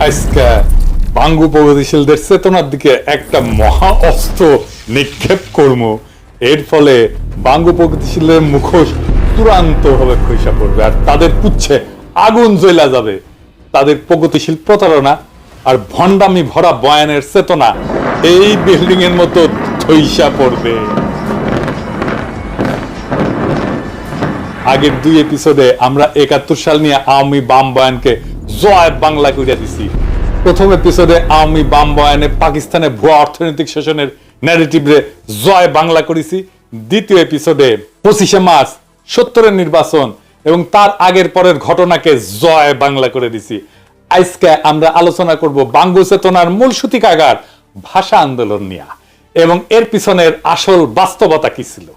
আজকে বাঙ্গু প্রগতিশীলদের চেতনার দিকে একটা মহা অস্ত্র নিক্ষেপ করব, এর ফলে বাঙ্গু প্রগতিশীলের মুখোশ চূড়ান্ত ভাবে খসে পড়বে আর তাদের পুচ্ছে আগুন জ্বলা যাবে। তাদের প্রগতিশীল প্রতারণা আর ভণ্ডামি ভরা বয়ানের চেতনা এই বিল্ডিং এর মতো ধইসা পড়বে। আগের 2 এপিসোডে আমরা 71 সাল নিয়ে আওয়ামী বাম বয়ানকে জয় বাংলা কইরা দিছি। প্রথম এপিসোডে আওয়ামী বাম বয়ানে পাকিস্তানে ভুয়া অর্থনৈতিক শোষণের ন্যারেটিভে জয় বাংলা করেছি। দ্বিতীয় এপিসোডে 25শে মার্চ 70-এর নির্বাচন এবং তার আগের পরের ঘটনাকে জয় বাংলা করে দিছি। আজকে আমরা আলোচনা করব বাঙ্গু চেতনার মূল সূতিকাগার ভাষা আন্দোলন নিয়ে এবং এর পিছনের আসল বাস্তবতা কি ছিল।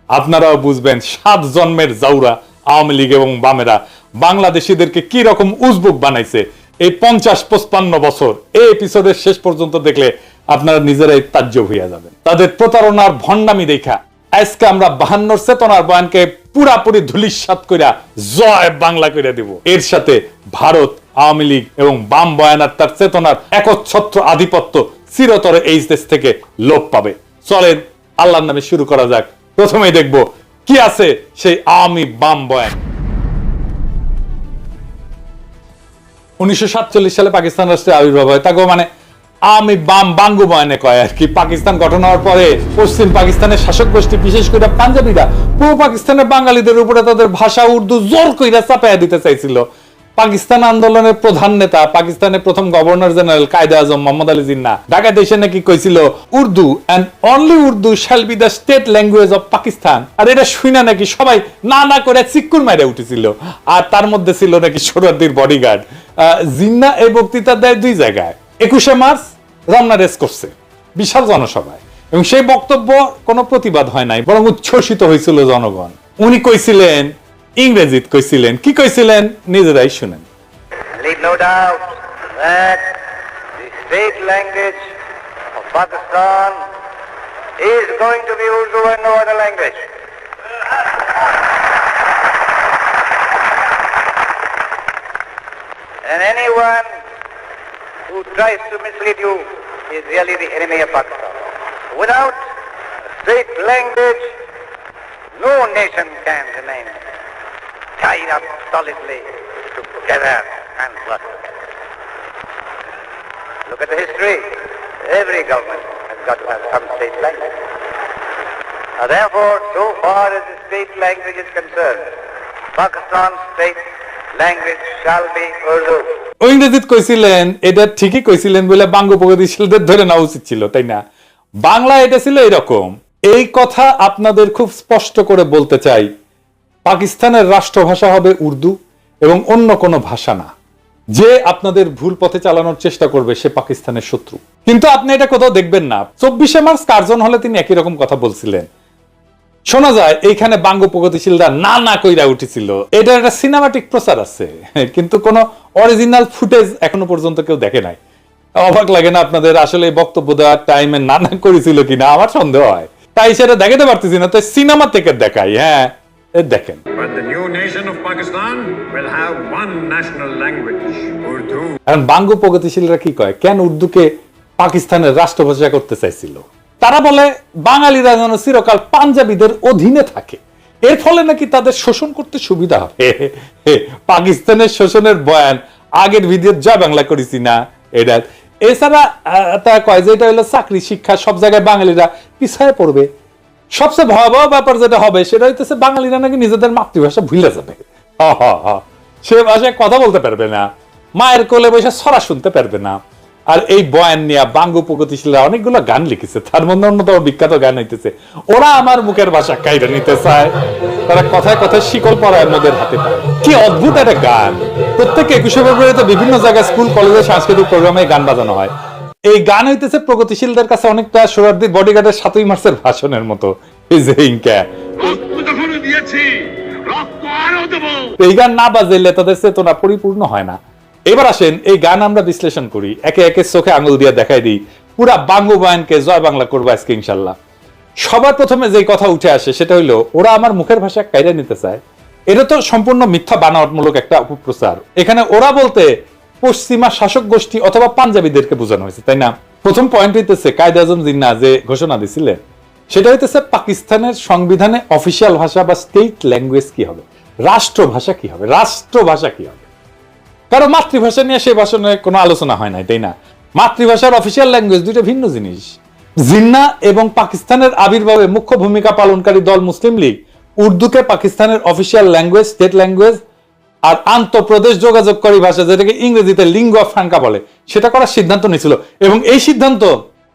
আপনারাও বুঝবেন 7 জন্মের জাউরা আওয়ামী লীগ এবং বামেরা বাংলাদেশিদেরকে কি রকম উজবুক বানাইছে এই 50-55 বছর। এই এপিসোডের শেষ পর্যন্ত দেখলে আপনারা নিজেরাই তাজ্জব হইয়া যাবেন। তাদের প্রতারণার ভণ্ডামি দেখা আজকে আমরা 52 চেতনার বয়ানকে পুরাপুরি ধূলিসাৎ কইরা জয় বাংলা কইরা দিব। এর সাথে ভারত, আওয়ামী লীগ এবং বাম বয়ান আর তার চেতনার একচ্ছত্র আধিপত্য চিরতরে এই দেশ থেকে লোপ পাবে। চলেন আল্লাহর নামে শুরু করা যাক। প্রথমেই দেখব কি আছে সেই আওয়ামী বাম বয়ান। 1947 সালে পাকিস্তান রাষ্ট্রের আবির্ভাব হয়। তাকে মানে আওয়ামী বাম বাঙ্গু বয়ানে কয় আর কি। পাকিস্তান গঠন হওয়ার পরে পশ্চিম পাকিস্তানের শাসক গোষ্ঠী বিশেষ করে পাঞ্জাবিরা পূর্ব পাকিস্তানের বাঙালিদের উপরে তাদের ভাষা উর্দু জোর কইরা চাপাইয়া দিতে চাইছিল। পাকিস্তান আন্দোলনের প্রধান নেতা পাকিস্তানের প্রথম গভর্নর জেনারেল কায়েদে আজম মোহাম্মদ আলী জিন্নাহ ঢাকা দেশে নাকি কইছিল Urdu and only Urdu shall be the state language of Pakistan. আর এটা শুনে নাকি সবাই না করে চিক্কুর মাইরে উঠেছিল। আর তার মধ্যে ছিল নাকি সোহরাওয়ার্দীর বডিগার্ড। জিন্নাহ এই বক্তৃতা দেয় 2 জায়গায়। 21শে মার্চ রমনা রেস করছে বিশাল জনসভায় এবং সেই বক্তব্য কোনো প্রতিবাদ হয় নাই, বরং উচ্ছ্বসিত হয়েছিল জনগণ। উনি কইছিলেন ইংরেজিতে কইছিলেন, কি কইছিলেন নিজেরাই শুনেন। Leave no doubt that the state language of Pakistan is going to be Urdu and no other language. And anyone who tries to mislead you is really the enemy of Pakistan. Without a state language, no nation can remain tied up solidly together and work together. Look at the history. Every government has got to have some state language. Therefore, so far as the state language is concerned, Pakistan's state language shall be Urdu. ইংরেজিতে কইছিলেন, এটা ঠিকই কইছিলেন বলে বাঙ্গু প্রগতিশীলদের ধরে নেওয়া উচিত ছিল, তাই না? বাংলা এটা ছিল এরকম। এই কথা আপনাদের খুব স্পষ্ট করে বলতে চাই, পাকিস্তানের রাষ্ট্রভাষা হবে উর্দু এবং অন্য কোনো ভাষা না। যে আপনাদের ভুল পথে চালানোর চেষ্টা করবে সে পাকিস্তানের শত্রু। কিন্তু আপনি এটা কোথাও দেখবেন না। 24শে মার্চ কার্জন হলে তিনি একই রকম কথা বলছিলেন। শোনা যায় এইখানে বাঙ্গু প্রগতিশীলরা না কইরা উঠেছিল। এটা একটা সিনেমাটিক প্রচার আছে, কিন্তু কোনো অরিজিনাল ফুটেজ এখনো পর্যন্ত কেউ দেখে নাই। অবাক লাগে না আপনাদের? আসলে বক্তব্য দেওয়ার টাইমে না করেছিল কিনা আমার সন্দেহ হয়, তাই সেটা দেখাতে পারতেছি না, তাই সিনেমা থেকে দেখাই। হ্যাঁ দেখেন। But the new nation of Pakistan will have one national language, Urdu. এখন বাঙ্গু প্রগতিশীলরা কি কয়, কেন উর্দুকে পাকিস্তানের রাষ্ট্রভাষা করতে চাইছিল? তারা বলে বাঙালিরা যেন চিরকাল পাঞ্জাবিদের অধীনে থাকে, এর ফলে নাকি তাদের শোষণ করতে সুবিধা হবে। পাকিস্তানের শোষণের বয়ান আগের ভিডিও জয় বাংলা করেছি না এটা। এছাড়া তারা কয় যে এটা হলো চাকরি শিক্ষা সব জায়গায় বাঙালিরা পিছায় পড়বে। সবচেয়ে ভয়াবহ ব্যাপার যেটা হবে সেটা হইতেছে বাঙালিরা নাকি নিজেদের মাতৃভাষা ভুলে যাবে। সে ভাষায় কথা বলতে পারবে না, মায়ের কোলে বসে ছড়া শুনতে পারবে না। আর এই বয়ান নিয়ে বাঙ্গু প্রগতিশীলরা অনেকগুলো গান লিখেছে, তার মধ্যে অন্যতম বিখ্যাত গান হইতেছে ওরা আমার মুখের ভাষা কাইরা নিতে চায়। তারা কথায় কথায় শিকল পরায় মোদের হাতে পায়। কি অদ্ভুত একটা গান। প্রত্যেক 21শে ফেব্রুয়ারিতে বিভিন্ন জায়গায় স্কুল কলেজে সাংস্কৃতিক প্রোগ্রামে গান বাজানো হয়। এই গান হইতেছে প্রগতিশীলদের কাছে অনেকটা সোহরাওয়ার্দীর বডিগার্ডের 7ই মার্চের ভাষণের মতো। এই গান না বাজাইলে তাদের চেতনা পরিপূর্ণ হয় না। এবার আসেন এই গান আমরা বিশ্লেষণ করি, একে একে চোখে আঙুল দিয়ে দেখাই দিই। পুরা বাঙ্গু বয়ানকে জয় বাংলা করবো আজকে ইনশাল্লাহ। সবার প্রথমে যে কথা উঠে আসে সেটা হইলো ওরা আমার মুখের ভাষা কাইরা নিতে চায়। এটা তো সম্পূর্ণ মিথ্যা বানাওয়াটমূলক একটা অপপ্রচার। এখানে ওরা বলতে পশ্চিমা শাসক গোষ্ঠী অথবা পাঞ্জাবিদেরকে বোঝানো হয়েছে, তাই না? প্রথম পয়েন্ট হইতেছে কায়েদ আজম জিন্না যে ঘোষণা দিছিলেন সেটা হইতেছে পাকিস্তানের সংবিধানে অফিসিয়াল ভাষা বা স্টেট ল্যাঙ্গুয়েজ কি হবে, রাষ্ট্রভাষা কি হবে, রাষ্ট্রভাষা কি হবে। কারণ মাতৃভাষা নিয়ে সে ভাষণে কোনো আলোচনা হয় নাই, তাই না? মাতৃভাষার অফিসিয়াল ল্যাঙ্গুয়েজ দুইটা ভিন্ন জিনিস। জিন্না এবং পাকিস্তানের আবির্ভাবে মুখ্য ভূমিকা পালনকারী দল মুসলিম লীগ উর্দুকে পাকিস্তানের অফিসিয়াল ল্যাঙ্গুয়েজ, স্টেট ল্যাঙ্গুয়েজ আর আন্তঃপ্রদেশ যোগাযোগকারী ভাষা, যেটাকে ইংরেজিতে লিঙ্গুয়া ফ্রাঙ্কা বলে, সেটা করার সিদ্ধান্ত নিয়েছিল। এবং এই সিদ্ধান্ত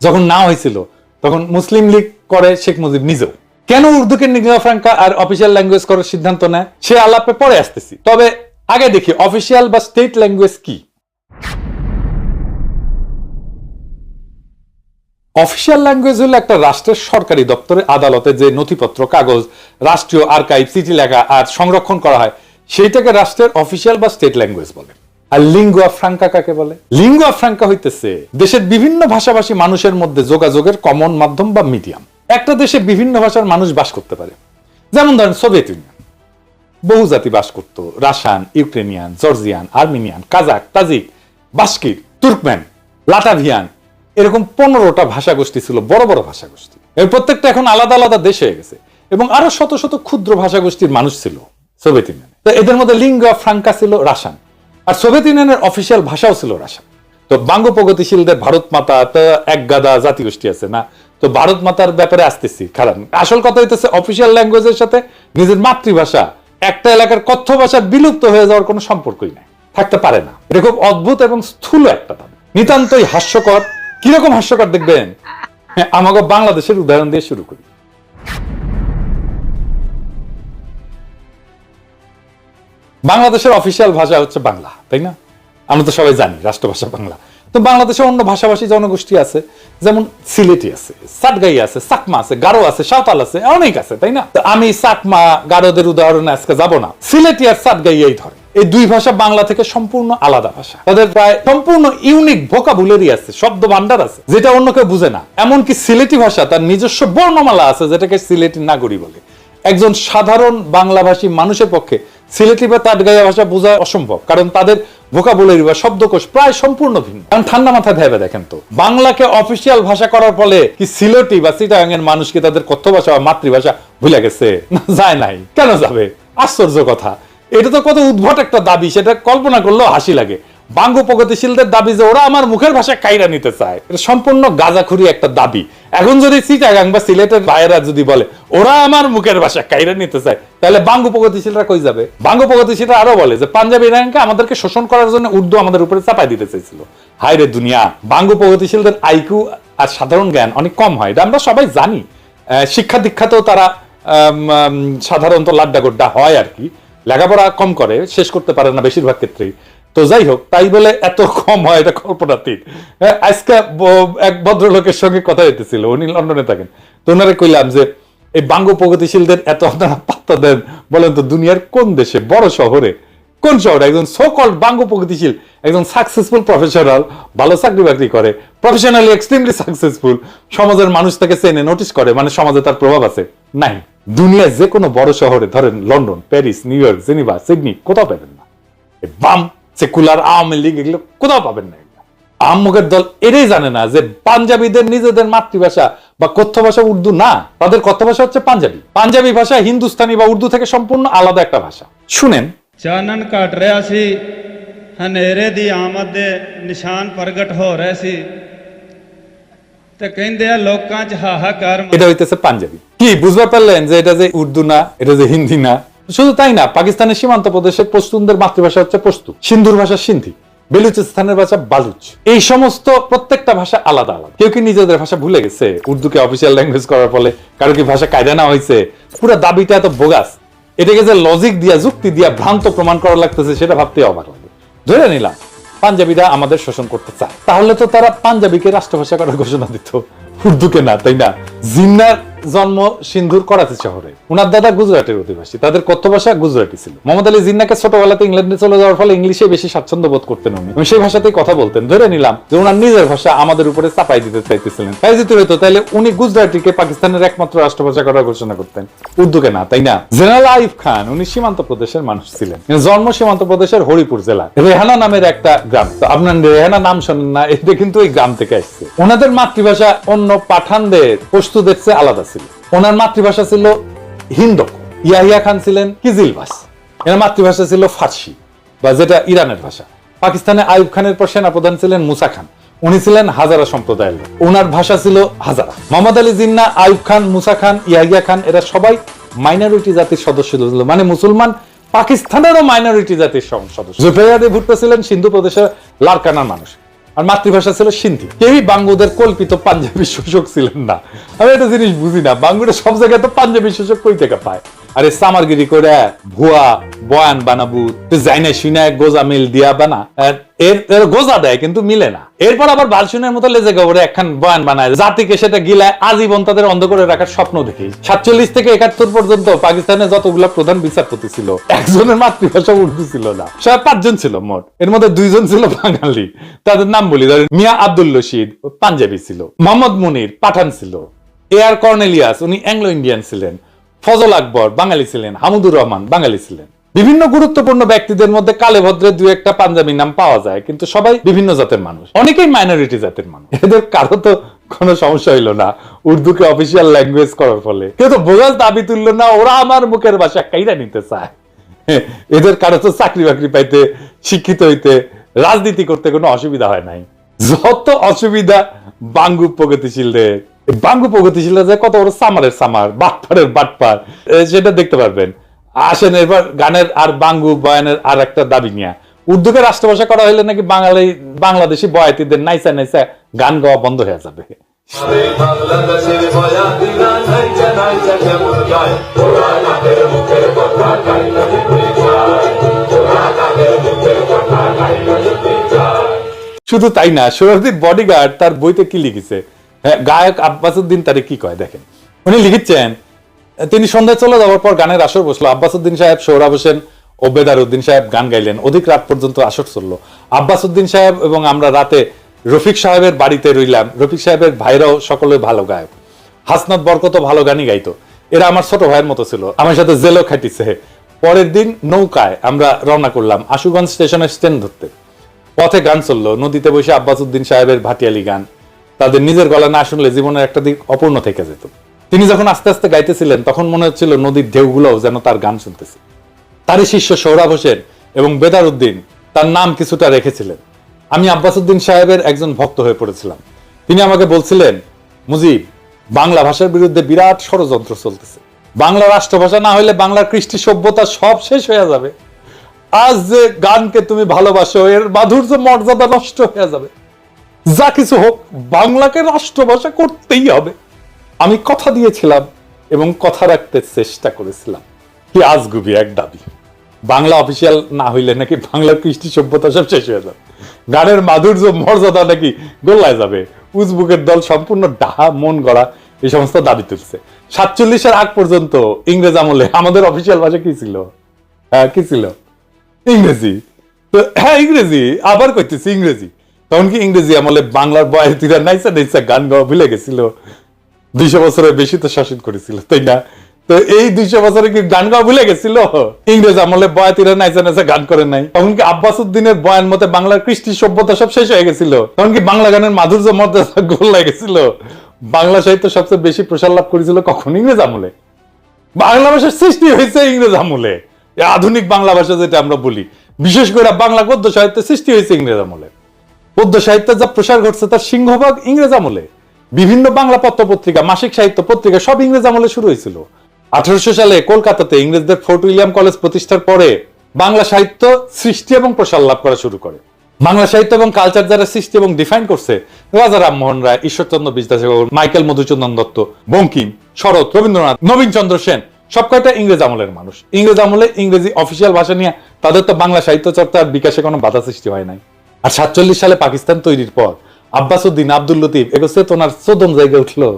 যখন না হয়েছিল তখন মুসলিম লীগ করে শেখ মুজিব নিজেও। কেন উর্দুকে লিঙ্গুয়া ফ্রাঙ্কা আর অফিসিয়াল ল্যাঙ্গুয়েজ করার সিদ্ধান্ত নেয় সে আলাপে পরে আসতেছি, তবে আগে দেখি অফিসিয়াল বা স্টেট ল্যাঙ্গুয়েজ কি। অফিসিয়াল ল্যাঙ্গুয়েজ হলো একটা রাষ্ট্রের সরকারি দপ্তরে, আদালতে যে নথিপত্র, কাগজ, রাষ্ট্রীয় আর্কাইভ, চিঠি লেখা আর সংরক্ষণ করা হয় সেইটাকে রাষ্ট্রের অফিসিয়াল বা স্টেট ল্যাঙ্গুয়েজ বলে। আর লিঙ্গুয়া ফ্রাঙ্কা কাকে বলে? লিঙ্গুয়া ফ্রাঙ্কা হইতেছে দেশের বিভিন্ন ভাষাভাষী মানুষের মধ্যে যোগাযোগের কমন মাধ্যম বা মিডিয়াম। একটা দেশে বিভিন্ন ভাষার মানুষ বাস করতে পারে, যেমন ধরেন সোভিয়েত ইউনিয়ন, বহুজাতি বাস করত, Russian, Ukrainian, Georgian, Armenian, Kazakh, Tajik, Bashkir, Turkmen, Latvian, এরকম 15টা ভাষা গোষ্ঠী ছিল, বড় বড় ভাষা গোষ্ঠী। এর প্রত্যেকটা এখন আলাদা আলাদা দেশ হয়ে গেছে এবং আরো শত শত ক্ষুদ্র ভাষা গোষ্ঠীর মানুষ ছিল সোভিয়েত ইউনিয়নে। তো এদের মধ্যে লিঙ্গুয়া ফ্রাঙ্কা ছিল রাশিয়ান, আর সোভিয়েত ইউনিয়নের অফিসিয়াল ভাষাও ছিল রাশিয়ান। তো বাঙ্গ প্রগতিশীলদের ভারত মাতা তো এক গাদা জাতিগোষ্ঠী আছে না, তো ভারত মাতার ব্যাপারে আসতেছি। কারণ আসল কথা হইতেছে অফিসিয়াল ল্যাঙ্গুয়েজের সাথে নিজের মাতৃভাষা, একটা এলাকার কথ্য ভাষা বিলুপ্ত হয়ে যাওয়ার কোনো সম্পর্কই নাই, থাকতে পারে না। এটা খুব অদ্ভুত এবং স্থূল একটা দাবি, নিতান্তই হাস্যকর। কিরকম হাস্যকর দেখবেন, আমাকে বাংলাদেশের উদাহরণ দিয়ে শুরু করি। বাংলাদেশের অফিসিয়াল ভাষা হচ্ছে বাংলা, তাই না? আমরা তো সবাই জানি রাষ্ট্রভাষা বাংলা। তো বাংলাদেশে অন্য ভাষাভাষী জনগোষ্ঠী আছে, যেমন সিলেটি আছে, সাতগাই আছে, চাকমা আছে, গারো আছে, সাঁওতাল আছে, অনেক আছে, তাই না? আমি চাকমা গারোদের উদাহরণে আজকে যাব না, সিলেটি আর সাতগাই এই ধরে। এই দুই ভাষা বাংলা থেকে সম্পূর্ণ আলাদা ভাষা, তাদের প্রায় সম্পূর্ণ ইউনিক ভোকাবুলারি আছে, শব্দ ভান্ডার আছে যেটা অন্য কেউ বুঝে না। এমনকি সিলেটি ভাষা তার নিজস্ব বর্ণমালা আছে যেটাকে সিলেটি নাগরী বলে। একজন সাধারণ বাংলাভাষী মানুষের পক্ষে সিলেটি বা তাটগাইয়া ভাষা বোঝা অসম্ভব, কারণ তাদের ভোকাবুলারি বা শব্দকোষ প্রায় সম্পূর্ণ ভিন্ন। কারণ ঠান্ডা মাথায় ভেবে দেখেন তো, বাংলাকে অফিসিয়াল ভাষা করার ফলে কি সিলেটি বা চিটাগাং এর মানুষ কি তাদের কথ্য ভাষা বা মাতৃভাষা ভুলে গেছে? যায় নাই। কেন যাবে? আশ্চর্য কথা। এটা তো কত উদ্ভট একটা দাবি, সেটা কল্পনা করলেও হাসি লাগে। বাঙ্গ প্রগতিশীলদের দাবি যে ওরা আমার মুখের ভাষা কাইরা নিতে চায়, এটা সম্পূর্ণ গাঁজাখুরি একটা দাবি। এখন যদি চিটাগাং বা সিলেটের ভাইয়েরা যদি বলে ওরা আমার মুখের ভাষা কাইরা নিতে চায়, তাহলে বাঙ্গ প্রগতিশীলরা কই যাবে? বাঙ্গ প্রগতিশীলরা আরো বলে যে পাঞ্জাবি ইরানকে আমাদেরকে শোষণ করার জন্য উর্দু আমাদের উপরে চাপাই দিতে চাইছিল। হায় রে দুনিয়া! বাঙ্গ প্রগতিশীলদের আইকিউ আর সাধারণ জ্ঞান অনেক কম হয়, এটা আমরা সবাই জানি। শিক্ষা দীক্ষাতেও তারা সাধারণত লাড্ডা গোড্ডা হয় আর কি, লেখাপড়া কম করে, শেষ করতে পারে না বেশিরভাগ ক্ষেত্রেই। তো যাই হোক, তাই বলে এত কম হয় এটা কল্পনাতীত। আজকে এক ভদ্রলোকের সঙ্গে কথা হইতেছিল, উনি লন্ডনে থাকেন। তো ওনারে কইলাম যে এই বাঙ্গ প্রগতিশীলদের এত আপনারা পাত্তা দেন, বলেন তো দুনিয়ার কোন দেশে, বড় শহরে, কোন শহরে একজন সো কল্ড বাঙ্গ প্রগতিশীল, একজন সাকসেসফুল প্রফেশনাল, ভালো চাকরি বাকরি করে, প্রফেশনালি এক্সট্রিমলি সাকসেসফুল, সমাজের মানুষ তাকে চেনে, নোটিস করে, মানে সমাজে তার প্রভাব আছে? নাই। দুনিয়ার যে কোনো বড় শহরে, ধরেন London, Paris, new York, Geneva, Sydney, কোথাও পাবেন না। বাম সেকুলার আওয়ামী লীগ এগুলো কোথাও পাবেন না। আহম্মকের দল এটাই জানে না যে পাঞ্জাবিদের নিজেদের মাতৃভাষা বা কথ্য ভাষা উর্দু না, তাদের কথ্য ভাষা হচ্ছে পাঞ্জাবি। পাঞ্জাবি ভাষা হিন্দুস্তানি বা উর্দু থেকে সম্পূর্ণ আলাদা একটা ভাষা। শুনেন, ਚਾਨਣ ਘਟ ਰਿਹਾ ਸੀ, ਹਨੇਰੇ ਦੀ ਆਮਦ ਦੇ ਨਿਸ਼ਾਨ ਪ੍ਰਗਟ ਹੋ ਰਹੇ ਸੀ ਤੇ ਕਹਿੰਦੇ ਆ ਲੋਕਾਂ 'ਚ ਹਾਹਾਕਾਰ। এটা হইতেছে পাঞ্জাবি। কি বুঝতে পারলেন যে এটা যে উর্দু না, এটা যে হিন্দি না? শুধু তাই না, পাকিস্তানের সীমান্ত প্রদেশের পশতুনদের মাতৃভাষা হচ্ছে পশতু, সিন্ধুর ভাষা সিন্ধি, বেলুচিস্তানের ভাষা বালুচ। এই সমস্ত প্রত্যেকটা ভাষা আলাদা আলাদা। কেউ কি নিজেদের ভাষা ভুলে গেছে উর্দুকে অফিসিয়াল ল্যাঙ্গুয়েজ করার ফলে? কারো কি ভাষা কায়দা না হয়েছে? পুরো দাবিটা এত বোগাস, এটাকে যে লজিক দিয়া, যুক্তি দিয়া ভ্রান্ত প্রমাণ করা লাগতেছে সেটা ভাবতে অবাক লাগে। ধরে নিলাম পাঞ্জাবিরা আমাদের শোষণ করতে চায়, তাহলে তো তারা পাঞ্জাবিকে রাষ্ট্রভাষা করার ঘোষণা দিত, উর্দুকে না, তাই না? জিন্নার জন্ম সিন্ধুর করাচি শহরে। ওনার দাদা গুজরাটের অধিবাসী, তাদের কথ্য ভাষা গুজরাটি ছিল। মোহাম্মদ আলী জিন্নাকে ছোটবেলাতে ইংল্যান্ডে চলে যাওয়ার ফলে ইংলিশে বেশি স্বাচ্ছন্দ্য বোধ করতেন উনি, এবং সেই ভাষাতেই কথা বলতেন। ধরে নিলাম যে ওনার নিজের ভাষা আমাদের উপরে চাপাই দিতে চাইতেছিলেন। তাই যদি হইতো তাহলে উনি গুজরাটিকে পাকিস্তানের একমাত্র রাষ্ট্রভাষা করার ঘোষণা করতেন, উর্দুকে না, তাই না? জেনারেল আইয়ুব খান উনি সীমান্ত প্রদেশের মানুষ ছিলেন, জন্ম সীমান্ত প্রদেশের হরিপুর জেলা, রেহানা নামের একটা গ্রাম। তো আপনার রেহানা নাম শোনেন না, এটা কিন্তু ওই গ্রাম থেকে আসছে। ওনাদের মাতৃভাষা অন্য পাঠানদের পশতুদের চেয়ে আলাদা ছিল। ওনার মাতৃভাষা ছিল হিন্দক। ইয়াহিয়া খান ছিলেন কিজিলবাস, এর মাতৃভাষা ছিল ফার্সি বা যেটা ইরানের ভাষা। পাকিস্তানে আইয়ুব খানের পর সেনাপ্রধান ছিলেন মুসা খান, উনি ছিলেন হাজারা সম্প্রদায়ের লোক, ওনার ভাষা ছিল হাজারা। মোহাম্মদ আলী জিন্নাহ, আইয়ুব খান, মুসা খান, ইয়াহিয়া খান এরা সবাই মাইনরিটি জাতির সদস্য ছিল, মানে মুসলমান পাকিস্তানেরও মাইনরিটি জাতির সদস্য। জুলফিকার আলী ভুট্টো ছিলেন সিন্ধু প্রদেশের লারকানার মানুষ, আর মাতৃভাষা ছিল সিন্ধি। কেউই বাঙ্গুদের কল্পিত পাঞ্জাবি শোষক ছিলেন না। আমি একটা জিনিস বুঝি না, বাঙ্গুরা সব জায়গায় তো পাঞ্জাবি শোষক কই থেকে পায়? আরে সামারগিরি করে ভুয়া বয়ান বানাবু, জাইনা শুনে গোজা মিল দিয়া বানা, এর গোজা দেয় কিন্তু মিলে না। এরপর আবার বালসুনের মতো লেজে গবরে একখান বয়ান বানায়, জাতিকে সেটা গিলায় আজীবন তাদের অন্ধ করে রাখার স্বপ্ন দেখি। 47 থেকে 71 পর্যন্ত পাকিস্তানে যতগুলা প্রধান বিচারপতি ছিল, একজনের মাতৃভাষা উর্দু ছিল না। সব 5 জন ছিল মোট, এর মধ্যে 2 জন ছিল বাঙালি। তাদের নাম বলি, মিয়া আব্দুল রশিদ পাঞ্জাবি ছিল, মোহাম্মদ মুনির পাঠান ছিল, এআর কর্নেলিয়াস উনি অ্যাংলো ইন্ডিয়ান ছিলেন, ফজল আকবর বাঙালি ছিলেন, হামুদুর রহমান বাঙালি ছিলেন। বিভিন্ন গুরুত্বপূর্ণ ব্যক্তিদের মধ্যে কালে ভদ্রে 2-1টা পাঞ্জাবি নাম পাওয়া যায়, কিন্তু সবাই বিভিন্ন জাতের মানুষ, অনেকেই মাইনরিটি জাতের মানুষ। এদের কারো তো কোনো সমস্যা হইলো না উর্দুকে অফিসিয়াল ল্যাঙ্গুয়েজ করার ফলে, কেউ তো বোঝার দাবি তুললো না, ওরা আমার মুখের ভাষা কাইরা নিতে চায়। এদের কারো তো চাকরি বাকরি পাইতে, শিক্ষিত হইতে, রাজনীতি করতে কোনো অসুবিধা হয় নাই। যত অসুবিধা বাঙ্গু প্রগতিশীলদের। বাঙ্গু প্রগতিশীল যে কত বড় সামারের সামার, বাটপারের বাটপার, সেটা দেখতে পারবেন। আসেন এবার গানের আর বাঙ্গু বয়ানের আর একটা দাবি নিয়ে। উর্দুকে রাষ্ট্রভাষা করা হইলে নাকি বাংলাদেশি বয়াতিদের নাইসা নাইসা গান গাওয়া বন্ধ হয়ে যাবে। শুধু তাই না, সোহরাওয়ার্দীর বডিগার্ড তার বইতে কি লিখেছে, গায়ক আব্বাসউদ্দিন তারে কি কয় দেখেন। উনি লিখেছেন, তিনি সন্ধ্যায় চলে যাওয়ার পর গানের আসর বসলো। আব্বাসউদ্দিন সাহেব, সোহরাব হোসেন ও বেদারউদ্দিন সাহেব গান গাইলেন। অধিক রাত পর্যন্ত আসর চললো। আব্বাসউদ্দিন সাহেব এবং আমরা রাতে রফিক সাহেবের বাড়িতে রইলাম। রফিক সাহেবের ভাইরাও সকলে ভালো গায়ক, হাসনাত বরকত ভালো গানই গাইতো। এরা আমার ছোট ভাইয়ের মতো ছিল, আমার সাথে জেলও খাটিছে। পরের দিন নৌকায় আমরা রওনা করলাম আশুগঞ্জ স্টেশনের স্ট্যান্ড ধরতে। পথে গান চললো, নদীতে বসে আব্বাসউদ্দিন সাহেবের ভাটিয়ালি গান। তাদের নিজের গলা না শুনলে জীবনের একটা দিক অপূর্ণ থেকে যেত। তিনি যখন আস্তে আস্তে গাইতেছিলেন তখন মনে হচ্ছিল নদীর ঢেউগুলোও যেন তার গান শুনতেছে। তারই শিষ্য সোহরাব হোসেন এবং বেদারউদ্দিন তার নাম কিছুটা রেখেছিলেন। আমি আব্বাসউদ্দিন সাহেবের একজন ভক্ত হয়ে পড়েছিলাম। তিনি আমাকে বলছিলেন, মুজিব, বাংলা ভাষার বিরুদ্ধে বিরাট ষড়যন্ত্র চলতেছে। বাংলা রাষ্ট্রভাষা না হইলে বাংলার কৃষ্টি সভ্যতা সব শেষ হয়ে যাবে। আজ যে গানকে তুমি ভালোবাসো, এর মাধুর্য মর্যাদা নষ্ট হয়ে যাবে। যা কিছু হোক, বাংলাকে রাষ্ট্রভাষা করতেই হবে। আমি কথা দিয়েছিলাম এবং কথা রাখতে চেষ্টা করেছিলাম। কি আজগুবি এক দাবি। বাংলা অফিসিয়াল না হইলে নাকি বাংলার কৃষ্টি সভ্যতা সব শেষ হয়ে যাবে, গানের মাধুর্য মর্যাদা নাকি গোল্লায় যাবে। উজবুকের দল সম্পূর্ণ ডাহা মন গড়া এই সমস্ত দাবি তুলছে। 47-এর আগ পর্যন্ত ইংরেজ আমলে আমাদের অফিসিয়াল ভাষা কি ছিল? কি ছিল? ইংরেজি। তো হ্যাঁ, ইংরেজি, আবার কইতেছি ইংরেজি। তখন কি ইংরেজি আমলে বাংলার বয়াতিরা নাইসা নাইসা গান গাওয়া ভুলে গেছিল? 200 বছরের বেশি তো শাসন করেছিল, তাই না? তো এই 200 বছরে কি গান গাওয়া ভুলে গেছিল? ইংরেজ আমলে বয়াতিরা নাইসা নাইসা গান করে নাই? তখন কি আব্বাসউদ্দিনের বয়ান মতে বাংলার কৃষ্টি সভ্যতা সব শেষ হয়ে গেছিল? তখন কি বাংলা গানের মাধুর্য মর্যাদা গোল্লায় গেছিল? বাংলা সাহিত্য সবচেয়ে বেশি প্রসার লাভ করেছিল কখন? ইংরেজ আমলে। বাংলা ভাষার সৃষ্টি হয়েছে ইংরেজ আমলে। আধুনিক বাংলা ভাষা যেটা আমরা বলি, বিশেষ করে বাংলা গদ্য সাহিত্যের সৃষ্টি হয়েছে ইংরেজ আমলে। পদ্য সাহিত্যে যা প্রসার ঘটছে তার সিংহভাগ ইংরেজ আমলে। বিভিন্ন বাংলা পত্র পত্রিকা, মাসিক সাহিত্য পত্রিকা সব ইংরেজ আমলে শুরু হয়েছিল। 1800 সালে কলকাতাতে ইংরেজদের ফোর্ট উইলিয়াম কলেজ প্রতিষ্ঠার পরে বাংলা সাহিত্য সৃষ্টি এবং প্রসার লাভ করা শুরু করে। বাংলা সাহিত্য এবং কালচার যারা সৃষ্টি এবং ডিফাইন করছে, রাজা রামমোহন রায়, ঈশ্বরচন্দ্র বিদ্যাসাগর, মাইকেল মধুসূদন দত্ত, বঙ্কিম, শরৎ, রবীন্দ্রনাথ, নবীন চন্দ্র সেন, সব কয়টা ইংরেজ আমলের মানুষ। ইংরেজ আমলে ইংরেজি অফিসিয়াল ভাষা নিয়ে তাদের তো বাংলা সাহিত্য চর্চার বিকাশে কোনো বাধা সৃষ্টি হয় নাই। আর 47 সালে পাকিস্তান তৈরির পর আব্বাসউদ্দিন, আব্দুল লতিফ এগো চেতনার চোদন জায়গায় উঠলো।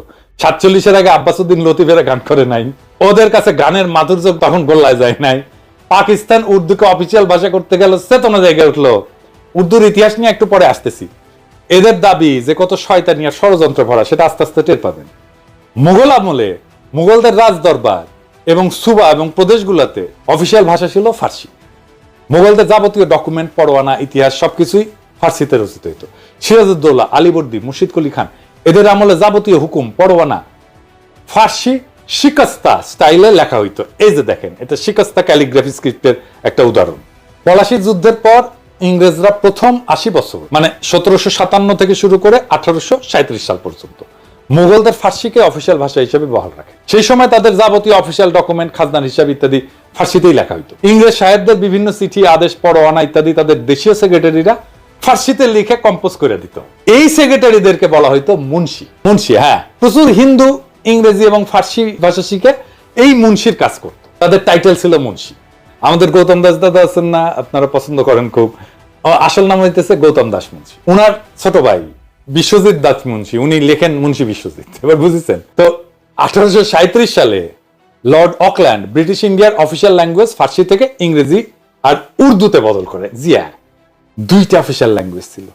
47-এর আগে আব্বাসউদ্দিন লতিফেরা গান করে নাই, ওদের কাছে গানের মাধুর্য তখন গোল্লায় যায় নাই। পাকিস্তান উর্দুকে অফিসিয়াল ভাষা করতে গেল চেতনা জায়গায় উঠলো। উর্দুর ইতিহাস নিয়ে একটু পরে আসতেছি। এদের দাবি যে কত শয়তানি আর ষড়যন্ত্র ভরা সেটা আস্তে আস্তে টের পাবেন। মুঘল আমলে মুঘলদের রাজ দরবার এবং সুবা এবং প্রদেশগুলোতে অফিসিয়াল ভাষা ছিল ফার্সি। মুঘলদের যাবতীয় ডকুমেন্ট, পরোয়ানা, ইতিহাস সবকিছুই ফার্সিতে রচিত হইত। সিরাজউদ্দৌলা, আলীবর্দী, মুর্শিদ কুলি খান এদের আমলে যাবতীয় হুকুম, পরোয়ানা ফার্সি শিকস্তা স্টাইলে লেখা হইতো। এই যে দেখেন, এটা শিকস্তা ক্যালিগ্রাফি স্ক্রিপ্টের একটা উদাহরণ। পলাশির যুদ্ধের পর ইংরেজরা প্রথম 80 বছর মানে 1757 থেকে শুরু করে 1837 সাল পর্যন্ত মুঘলদের ফার্সিকে অফিসিয়াল ভাষা হিসেবে বহাল রাখে। সেই সময় তাদের যাবতীয় অফিসিয়াল ডকুমেন্ট, খাজনার হিসাব ইত্যাদি ফার্সিতেই লেখা হইতো। ইংরেজ সাহেবদের বিভিন্ন চিঠি, আদেশ, পরোয়ানা ইত্যাদি তাদের দেশীয় সেক্রেটারিরা ফার্সিতে লিখে কম্পোজ করে দিত। এই সেক্রেটারিদেরকে বলা হইতো মুন্সি। মুন্সি, হ্যাঁ, প্রচুর হিন্দু ইংরেজি এবং ফার্সি ভাষা শিখে এই মুন্সির কাজ করত। তাদের টাইটেল ছিল মুন্সি। আমাদের গৌতম দাস দাদা আছেন না, আপনারা পছন্দ করেন খুব, আসল নাম হইতেছে গৌতম দাস মুন্সি। উনার ছোট ভাই বিশ্বজিৎ দাস মুন্সি, উনি লেখেন মুন্সি বিশ্বজিৎ। এবার বুঝেছেন তো? 1837 সালে লর্ড অকল্যান্ড ব্রিটিশ ইন্ডিয়ার অফিসিয়াল ল্যাঙ্গুয়েজ ফার্সি থেকে ইংরেজি আর উর্দুতে বদল করে। জিয়া, দুইটা অফিসিয়াল ল্যাঙ্গুয়েজ ছিল,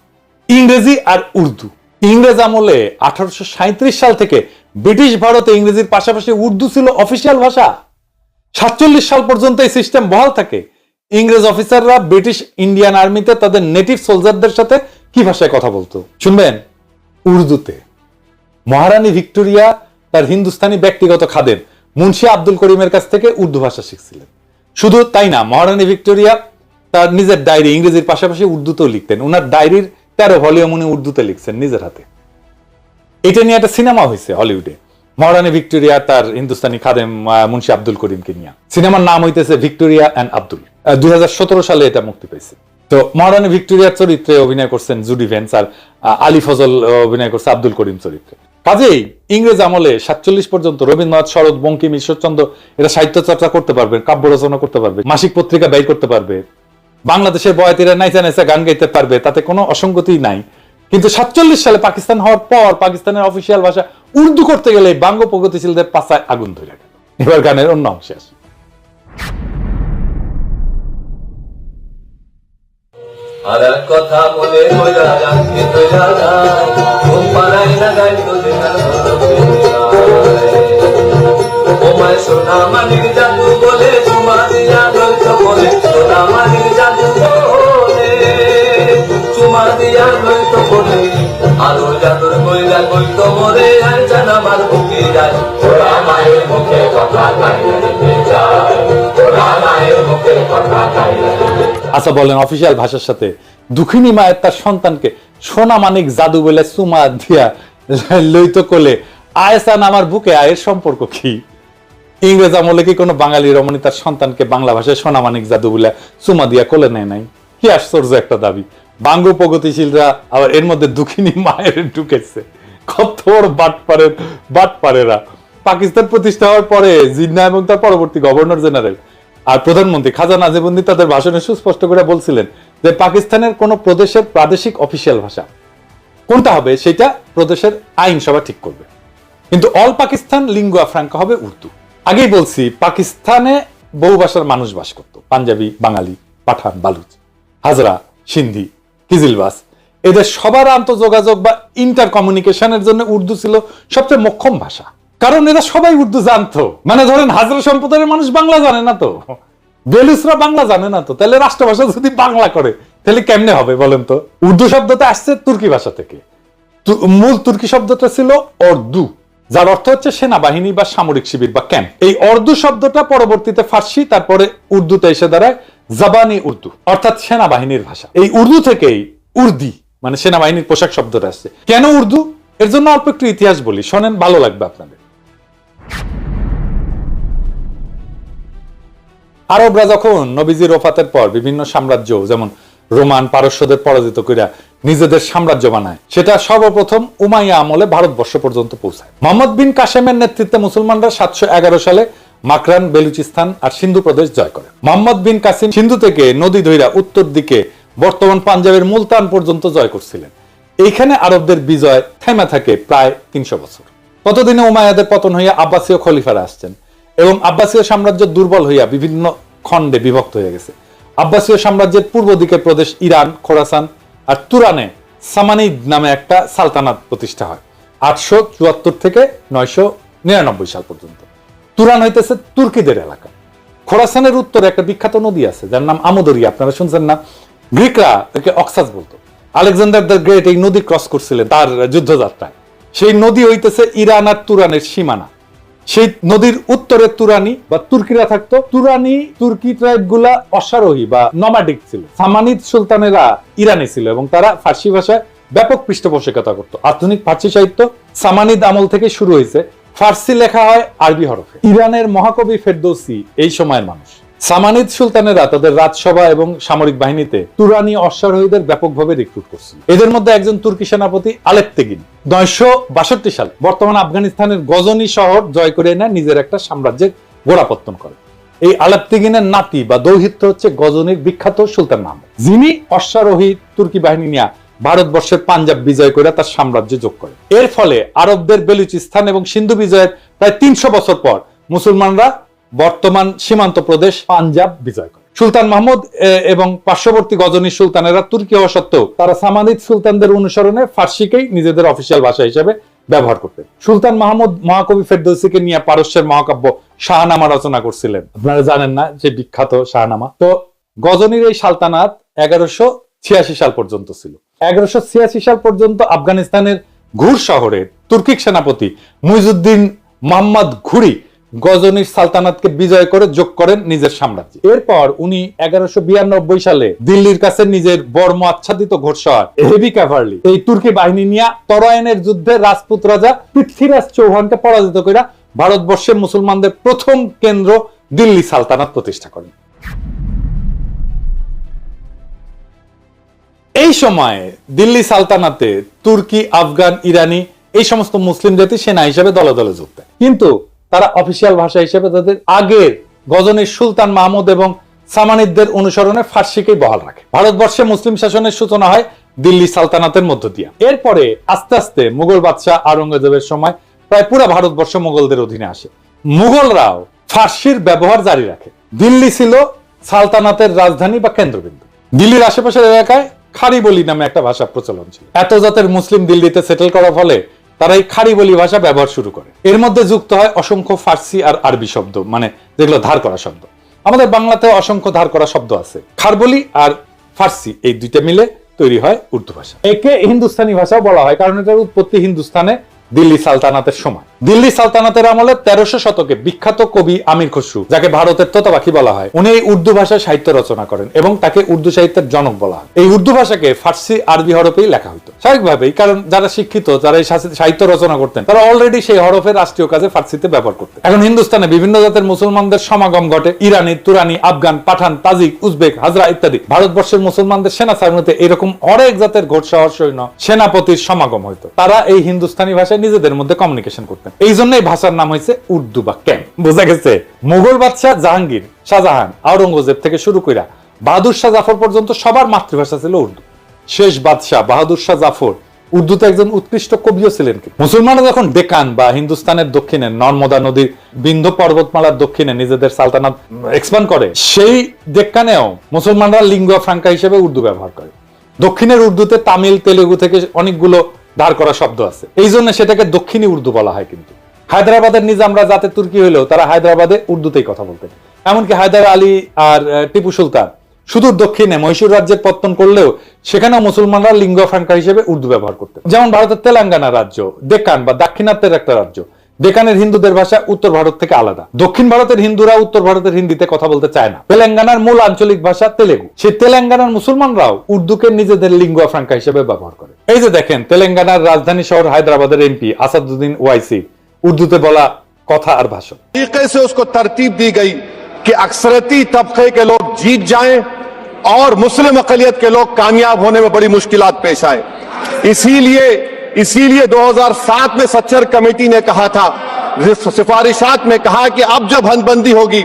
ইংরেজি আর উর্দু। ইংরেজ আমলে 1837 সাল থেকে ব্রিটিশ ভারতে ইংরেজির পাশাপাশি উর্দু ছিল অফিসিয়াল ভাষা। 47 সাল পর্যন্ত এই সিস্টেম বহাল থাকে। ইংরেজ অফিসাররা ব্রিটিশ ইন্ডিয়ান আর্মিতে তাদের নেটিভ সোলজারদের সাথে কি ভাষায় কথা বলতো শুনবেন? উর্দুতে। মহারানী ভিক্টোরিয়া তার হিন্দুস্তানি ব্যক্তিগত খাদেম মুন্সি আব্দুল করিমের কাছ থেকে উর্দু ভাষা শিখছিলেন। শুধু তাই না, মহারানী ভিক্টোরিয়া তার নিজের ডায়েরি ইংরেজির পাশাপাশি উর্দুতেও লিখতেন। ওনার ডায়েরির 13 ভলিউম উনি উর্দুতে লিখছেন নিজের হাতে। এটা নিয়ে একটা সিনেমা হয়েছে হলিউডে, মহারানী ভিক্টোরিয়া তার হিন্দুস্তানি খাদেম মুন্সি আব্দুল করিমকে নিয়ে। সিনেমার নাম হইতেছে ভিক্টোরিয়া অ্যান্ড আব্দুল। 2017 সালে এটা মুক্তি পেয়েছে। তো মহারানী ভিক্টোরিয়ার চরিত্রে অভিনয় করছেন জুডি ভেন্স, আর আলী ফজল অভিনয় করছে আব্দুল করিম চরিত্রে। কাজেই ইংরেজ আমলে 47 পর্যন্ত রবীন্দ্রনাথ, শরৎ, বঙ্কিম, ঈশ্বরচন্দ্র এরা সাহিত্য চর্চা করতে পারবে, কাব্য রচনা করতে পারবে, মাসিক পত্রিকা ব্যয় করতে পারবে, বাংলাদেশের বয়াতিরা নাইচা নাইচা গান গাইতে পারবে, তাতে কোনো অসঙ্গতি নাই। কিন্তু 47 সালে পাকিস্তান হওয়ার পর পাকিস্তানের অফিসিয়াল ভাষা উর্দু করতে গেলে বাঙ্গ প্রগতিশীলদের পাছায় আগুন ধরে গেল। এবার গানের অন্য অংশে আসি। আর কথা মনে কইরা রাখি কইরা যায় ঘুম পাড়াই না গাই তো দেখার ওমায় সোনা মানির জাদু বলে চুমা দিয়া লইত বলে, সোনা মানির জাদু বলে চুমা দিয়া লইত বলে, আরো জাদুর কইরা কইত মরে আর জানা আমার বুকে যায়, ওরা মায়ের মুখে কথা কাইলে যায়, ওরা মায়ের মুখে কথা কাইলে। আচ্ছা বলেন, অফিসিয়াল ভাষার সাথে দুঃখিনী মায়ের তার সন্তানকে সোনা মানিক জাদু বলে চুমা দিয়া লইত কোলে আয়সান আমার বুকে, আয়ের সম্পর্ক কি? ইংরেজ আমলে কি কোনো বাঙালি রমণী তার সন্তানকে বাংলা ভাষায় সোনা মানিক জাদু বলে চুমা দিয়া কোলে নেয় নাই? কি আশ্চর্য একটা দাবি। বাঙ্গ প্রগতিশীলরা আবার এর মধ্যে দুঃখিনী মায়ের ঢুকেছে। কত বড় বাটপারেরা। পাকিস্তান প্রতিষ্ঠা হওয়ার পরে জিন্নাহ এবং তার পরবর্তী গভর্নর জেনারেল আর প্রধানমন্ত্রী খাজা নাজিবুদ্দিন তাদের ভাষণে সুস্পষ্ট করে বলছিলেন যে পাকিস্তানের কোন প্রদেশের প্রাদেশিক অফিসিয়াল ভাষা কোনটা হবে সেটা প্রদেশের আইনসভা ঠিক করবে, কিন্তু অল পাকিস্তান লিঙ্গুয়া ফ্রাঙ্কা হবে উর্দু। আগেই বলছি, পাকিস্তানে বহু ভাষার মানুষ বাস করত, পাঞ্জাবি, বাঙালি, পাঠান, বালুচ, হাজরা, সিন্ধি, কিজিলবাস। এদের সবার আন্তঃযোগাযোগ বা ইন্টার কমিউনিকেশনের জন্য উর্দু ছিল সবচেয়ে মোক্ষম ভাষা, কারণ এরা সবাই উর্দু জানতো। মানে ধরেন হাজরা সম্প্রদায়ের মানুষ বাংলা জানে না তো, বেলুচরা বাংলা জানে না তো, তাহলে রাষ্ট্রভাষা যদি বাংলা করে তাহলে কেমনে হবে বলেন তো? উর্দু শব্দটা আসছে তুর্কি ভাষা থেকে। মূল তুর্কি শব্দটা ছিল অর্দু, যার অর্থ হচ্ছে সেনাবাহিনী বা সামরিক শিবির বা ক্যাম্প। এই অর্দু শব্দটা পরবর্তীতে ফার্সি, তারপরে উর্দুতে এসে দাঁড়ায় জাবানি উর্দু, অর্থাৎ সেনাবাহিনীর ভাষা। এই উর্দু থেকেই উর্দি মানে সেনাবাহিনীর পোশাক শব্দটা আসছে। কেন উর্দু? এর জন্য অল্প একটু ইতিহাস বলি, শোনেন, ভালো লাগবে আপনাদের। আরবরা যখন নবীজির ওফাতের পর বিভিন্ন সাম্রাজ্য যেমন রোমান, পারস্যদের পরাজিত করে নিজেদের সাম্রাজ্য বানায়, সেটা সর্বপ্রথম উমাইয়া আমলে ভারতবর্ষ পর্যন্ত পৌঁছায়। মোহাম্মদ বিন কাসেমের নেতৃত্বে মুসলমানরা 711 সালে মাকরান, বেলুচিস্তান আর সিন্ধু প্রদেশ জয় করে। মোহাম্মদ বিন কাসিম সিন্ধু থেকে নদী ধইরা উত্তর দিকে বর্তমান পাঞ্জাবের মুলতান পর্যন্ত জয় করছিলেন। এইখানে আরবদের বিজয় থেমে থাকে প্রায় 300 বছর। ততদিনে উমাইয়াদের পতন হইয়া আব্বাসীয় খলিফারা আসছেন এবং আব্বাসীয় সাম্রাজ্য দুর্বল হইয়া বিভিন্ন খণ্ডে বিভক্ত হয়ে গেছে। আব্বাসীয় সাম্রাজ্যের পূর্ব দিকের প্রদেশ ইরান, খোরাসান আর তুরানে সামানিদ নামে একটা সালতানাত প্রতিষ্ঠা হয় 874 থেকে 999 সাল পর্যন্ত। তুরান হইতেছে তুর্কিদের এলাকা। খোরাসানের উত্তরে একটা বিখ্যাত নদী আছে যার নাম আমুদরিয়া, আপনারা শুনছেন না? গ্রিকরা একে অক্সাস বলতো। আলেকজান্ডার দ্য গ্রেট এই নদী ক্রস করছিলেন তার যুদ্ধযাত্রায়। সেই নদী হইতেছে ইরান আর তুরানের সীমানা। সেই নদীর উত্তরে তুরানি বা তুর্কিরা থাকতো। তুরানি তুর্কি ট্রাইব গুলা অশ্বারোহী বা নমাডিক ছিল। সামানিদ সুলতানেরা ইরানি ছিল এবং তারা ফার্সি ভাষায় ব্যাপক পৃষ্ঠপোষকতা করত। আধুনিক ফার্সি সাহিত্য সামানিদ আমল থেকে শুরু হয়েছে। ফার্সি লেখা হয় আরবি হরফে। ইরানের মহাকবি ফেরদৌসি এই সময়ের মানুষ। সামানিদ সুলতানেরা তাদের রাজসভা এবং সামরিক বাহিনীতে তুরানি অশ্বারোহীদের ব্যাপকভাবে রিক্রুট করছিল। এদের মধ্যে একজন তুর্কি সেনাপতি আলেপ্তেগিন 962 সাল বর্তমান আফগানিস্তানের গজনি শহর জয় করে এনে নিজের একটা সাম্রাজ্যের গোড়াপত্তন করে। এই আলেপ্তেগিনের নাতি বা দৌহিত্র হচ্ছে গজনির বিখ্যাত সুলতান মাহমুদ, যিনি অশ্বারোহী তুর্কি বাহিনী নিয়ে ভারতবর্ষের পাঞ্জাব বিজয় করে তার সাম্রাজ্য যোগ করে। এর ফলে আরবদের বেলুচিস্তান এবং সিন্ধু বিজয়ের প্রায় 300 বছর পর মুসলমানরা বর্তমান সীমান্ত প্রদেশ পাঞ্জাব বিজয় করে। সুলতান মাহমুদ এবং পার্শ্ববর্তী গজনী সুলতানেরা তুর্কি হওয়া সত্ত্বেও তারা সামানিদ সুলতানদের অনুসরণে ফার্সিকেই নিজেদের অফিসিয়াল ভাষা হিসেবে ব্যবহার করতেন। সুলতান মাহমুদ মহাকবি ফেরদৌসিকে নিয়ে পারস্যের মহাকাব্য শাহনামা রচনা করছিলেন। আপনারা জানেন না যে বিখ্যাত শাহনামা? তো গজনীর এই সালতানাত 1186 সাল পর্যন্ত ছিল। 1186 সাল পর্যন্ত আফগানিস্তানের ঘুর শহরে তুর্কিক সেনাপতি মুইজুদ্দিন মোহাম্মদ ঘুরি গজনির সালতানাতকে বিজয় করে যোগ করেন নিজের সাম্রাজ্যে। এরপর উনি 1192 সালে দিল্লির কাছে নিজের বর্ম আচ্ছাদিত ঘোড়শওয়ার হেভি ক্যাভারলি এই তুর্কি বাহিনী নিয়ে তরাইনের যুদ্ধে রাজপুত রাজা পৃথ্বীরাজ চৌহানকে পরাজিত করে ভারতবর্ষের মুসলমানদের প্রথম কেন্দ্র দিল্লি সালতানাত প্রতিষ্ঠা করেন। এই সময়ে দিল্লি সালতানাতে তুর্কি, আফগান, ইরানি এই সমস্ত মুসলিম জাতি সেনা হিসেবে দলে দলে যুক্ত, কিন্তু তারা অফিসিয়াল ভাষা হিসেবে তাদের আগের গজনীর সুলতান মাহমুদ এবং সামানিদদের অনুসরণে ফার্সিকেই বহাল রাখে। ভারতবর্ষে মুসলিম শাসনের সূচনা হয় দিল্লি সালতানাতের মধ্য দিয়ে। এরপরে আস্তে আস্তে মুঘল বাদশাহ আওরঙ্গজেবের সময় প্রায় পুরো ভারতবর্ষ মুঘলদের অধীনে আসে। মুঘলরাও ফার্সির ব্যবহার জারি রাখে। দিল্লি ছিল সালতানাতের রাজধানী বা কেন্দ্রবিন্দু। দিল্লির আশেপাশের এলাকায় খারি বলি নামে একটা ভাষা প্রচলন ছিল। এত জাতের মুসলিম দিল্লিতে সেটেল করার ফলে তারা এই খারি বলি ভাষা ব্যবহার শুরু করে। এর মধ্যে যুক্ত হয় অসংখ্য ফার্সি আর আরবি শব্দ, মানে যেগুলো ধার করা শব্দ। আমাদের বাংলাতে অসংখ্য ধার করা শব্দ আছে। খারবলি আর ফার্সি এই দুইটা মিলে তৈরি হয় উর্দু ভাষা। একে হিন্দুস্তানি ভাষাও বলা হয়, কারণ এটার উৎপত্তি হিন্দুস্তানে দিল্লি সালতানাতের সময়। দিল্লি সালতানাতের আমলে 1300 শতকে বিখ্যাত কবি আমির খসরু, যাকে ভারতের তোতাপাখি বলা হয়, উনি এই উর্দু ভাষায় সাহিত্য রচনা করেন এবং তাকে উর্দু সাহিত্যের জনক বলা হয়। এই উর্দু ভাষাকে ফার্সি আরবি হরফেই লেখা হতো স্বাভাবিকভাবেই, কারণ যারা শিক্ষিত, যারা এই সাহিত্য রচনা করতেন, তারা অলরেডি সেই হরফের রাষ্ট্রীয় কাজে ফার্সিতে ব্যবহার করতেন। এখন হিন্দুস্তানে বিভিন্ন জাতের মুসলমানদের সমাগম ঘটে। ইরানি, তুরানি, আফগান, পাঠান, তাজিক, উজবেক, হাজরা ইত্যাদি। ভারতবর্ষের মুসলমানদের সেনা সারণীতে এরকম অনেক জাতের ঘোড়সওয়ার সৈন্য সেনাপতির সমাগম হইতো। তারা এই হিন্দুস্তানি ভাষায় নিজেদের মধ্যে কমিউনিকেশন করতেন। এই জন্য এই ভাষার নাম হয়েছে উর্দু বা ক্যাম্প। বোঝা গেছে? মুঘল বাদশাহ জাহাঙ্গীর, শাহজাহান, আওরঙ্গজেব থেকে শুরু করে বাহাদুর শাহ জাফর পর্যন্ত সবার মাতৃভাষা ছিল উর্দু। শেষ বাদশাহ বাহাদুর শাহ জাফর উর্দুতে একজন উৎকৃষ্ট কবিও ছিলেন। মুসলমানরা যখন ডেকান বা হিন্দুস্তানের দক্ষিণে নর্মদা নদীর বিন্ধ্য পর্বতমালার দক্ষিণে নিজেদের সালতানাত এক্সপ্যান্ড করে, সেই ডেক্কানেও মুসলমানরা লিঙ্গুয়া ফ্রাঙ্কা হিসেবে উর্দু ব্যবহার করে। দক্ষিণের উর্দুতে তামিল, তেলেগু থেকে অনেকগুলো ধার করা শব্দ আছে, এই জন্য সেটাকে দক্ষিণী উর্দু বলা হয়। কিন্তু হায়দ্রাবাদের নিজামরা যাতে তুর্কি হইলেও তারা হায়দ্রাবাদে উর্দুতেই কথা বলতেন। এমনকি হায়দার আলী আর টিপু সুলতান সুদূর দক্ষিণে মহীশূর রাজ্যের পত্তন করলেও সেখানেও মুসলমানরা লিঙ্গুয়া ফ্রাঙ্কা হিসেবে উর্দু ব্যবহার করতেন। যেমন ভারতের তেলেঙ্গানা রাজ্য, ডেকান বা দাক্ষিণাত্যের একটা রাজ্য, ডেকানের হিন্দুদের ভাষা উত্তর ভারত থেকে আলাদা। দক্ষিণ ভারতের হিন্দুরা উত্তর ভারতের হিন্দিতে কথা বলতে চায় না। তেলেঙ্গানার মূল আঞ্চলিক ভাষা তেলেগু। সেই তেলেঙ্গানার মুসলমানরাও উর্দুকে নিজেদের লিঙ্গুয়া ফ্রাঙ্কা হিসেবে ব্যবহার করে। এই যে দেখেন, তেলেঙ্গানার রাজধানী শহর হায়দ্রাবাদের এমপি আসাদুদ্দিন ওয়াইসি উর্দুতে বলা কথা আর ভাষণ। तरीके से उसको तरतीब दी गई कि अक्सरती तबके के लोग जीत जाएं और मुस्लिम अकलियत के लोग कामयाब होने में बड़ी मुश्किलात पेश आए। इसीलिए 2007 में सच्चर कमेटी ने कहा था, सिफारिशात में कहा कि अब जब हदबंदी होगी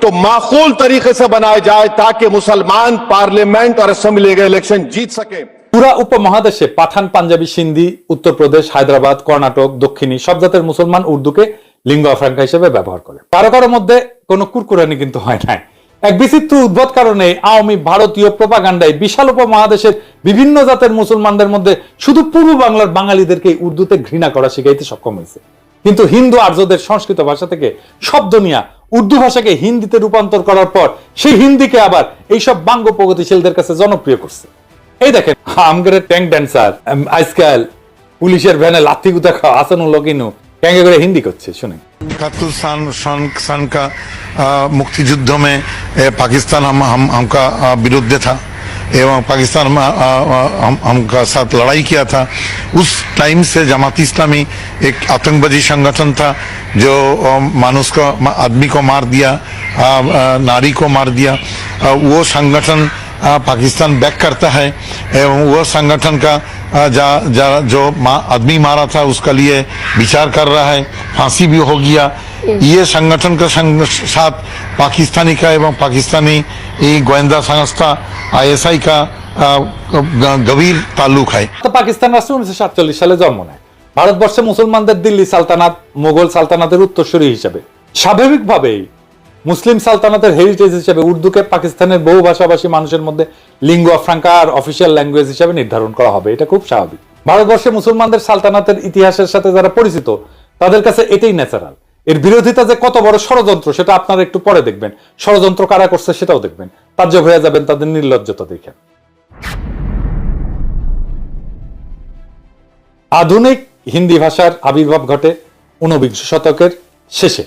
तो माकूल तरीके से बनाए जाए ताकि मुसलमान पार्लियामेंट और असेंबली के इलेक्शन जीत सके। পুরা উপমহাদেশে পাঠান, পাঞ্জাবি, সিন্ধি, উত্তরপ্রদেশ, হায়দ্রাবাদ, কর্ণাটক, দক্ষিণী সব জাতের মুসলমান উর্দুকে লিঙ্গুয়া ফ্রাঙ্কা হিসেবে ব্যবহার করে। কারো কারো মধ্যে কোনো কুরকুরানি কিন্তু হয় নাই। এক বিচিত্র উদ্ভট কারণে আওয়ামী ভারতীয় প্রোপাগান্ডায় বিশাল উপমহাদেশের বিভিন্ন জাতের মুসলমানদের মধ্যে শুধু পূর্ব বাংলার বাঙালিদেরকে উর্দুতে ঘৃণা করা শিখাইতে সক্ষম হয়েছে। কিন্তু হিন্দু আর্যদের সংস্কৃত ভাষা থেকে শব্দ নিয়ে উর্দু ভাষাকে হিন্দিতে রূপান্তর করার পর সেই হিন্দিকে আবার এইসব বাঙ্গ প্রগতিশীলদের কাছে জনপ্রিয় করছে। এই দেখেন আমগরে ট্যাঙ্ক ড্যান্সার আজকাল পুলিশের ভ্যানে লাথি গুতা খাওয়া আসানুল্লাহ কিনু ট্যাঙ্কে করে হিন্দি করছে, শুনে। 71 सन का मुक्ति युद्ध में पाकिस्तान हमका विरुद्ध था एवं पाकिस्तान में हमका साथ लड़ाई किया था। उस टाइम से जमाती इस्लामी एक आतंकवादी संगठन था जो मानुष को, आदमी को मार दिया, नारी को मार दिया। वो संगठन पाकिस्तान बैक करता है एवं वो संगठन का जो आदमी मारा था उसका लिए विचार कर रहा है, फांसी भी हो गया। ये संगठन का साथ पाकिस्तानी का एवं पाकिस्तानी गोয়েন্দা संस्था ISI का गভীর ताल्लुक है। তো পাকিস্তান রাষ্ট্র 1947 সালে জন্ম নেয়। ভারতবর্ষে মুসলমানদের দিল্লি সালতানাত মোগল সালতানাতের উত্তরসূরি হিসেবে। স্বাভাবিকভাবেই মুসলিম সালতানাতের হেরিটেজ হিসেবে উর্দুকে পাকিস্তানের বহু ভাষাভাষী মানুষের মধ্যে লিঙ্গুয়া ফ্রাঙ্কা আর অফিসিয়াল ল্যাঙ্গুয়েজ হিসেবে নির্ধারণ করা হবে। এটা খুব স্বাভাবিক। ভারতবর্ষে মুসলমানদের সালতানাতের ইতিহাসের সাথে যারা পরিচিত তাদের কাছে এটাই ন্যাচারাল। এর বিরোধিতা যে কত বড় ষড়যন্ত্র সেটা আপনারা একটু পরে দেখবেন। ষড়যন্ত্র কারা করছে সেটাও দেখবেন, তাজ্জব হয়ে যাবেন তাদের নির্লজ্জতা দেখে। আধুনিক হিন্দি ভাষার আবির্ভাব ঘটে 19 শতকের শেষে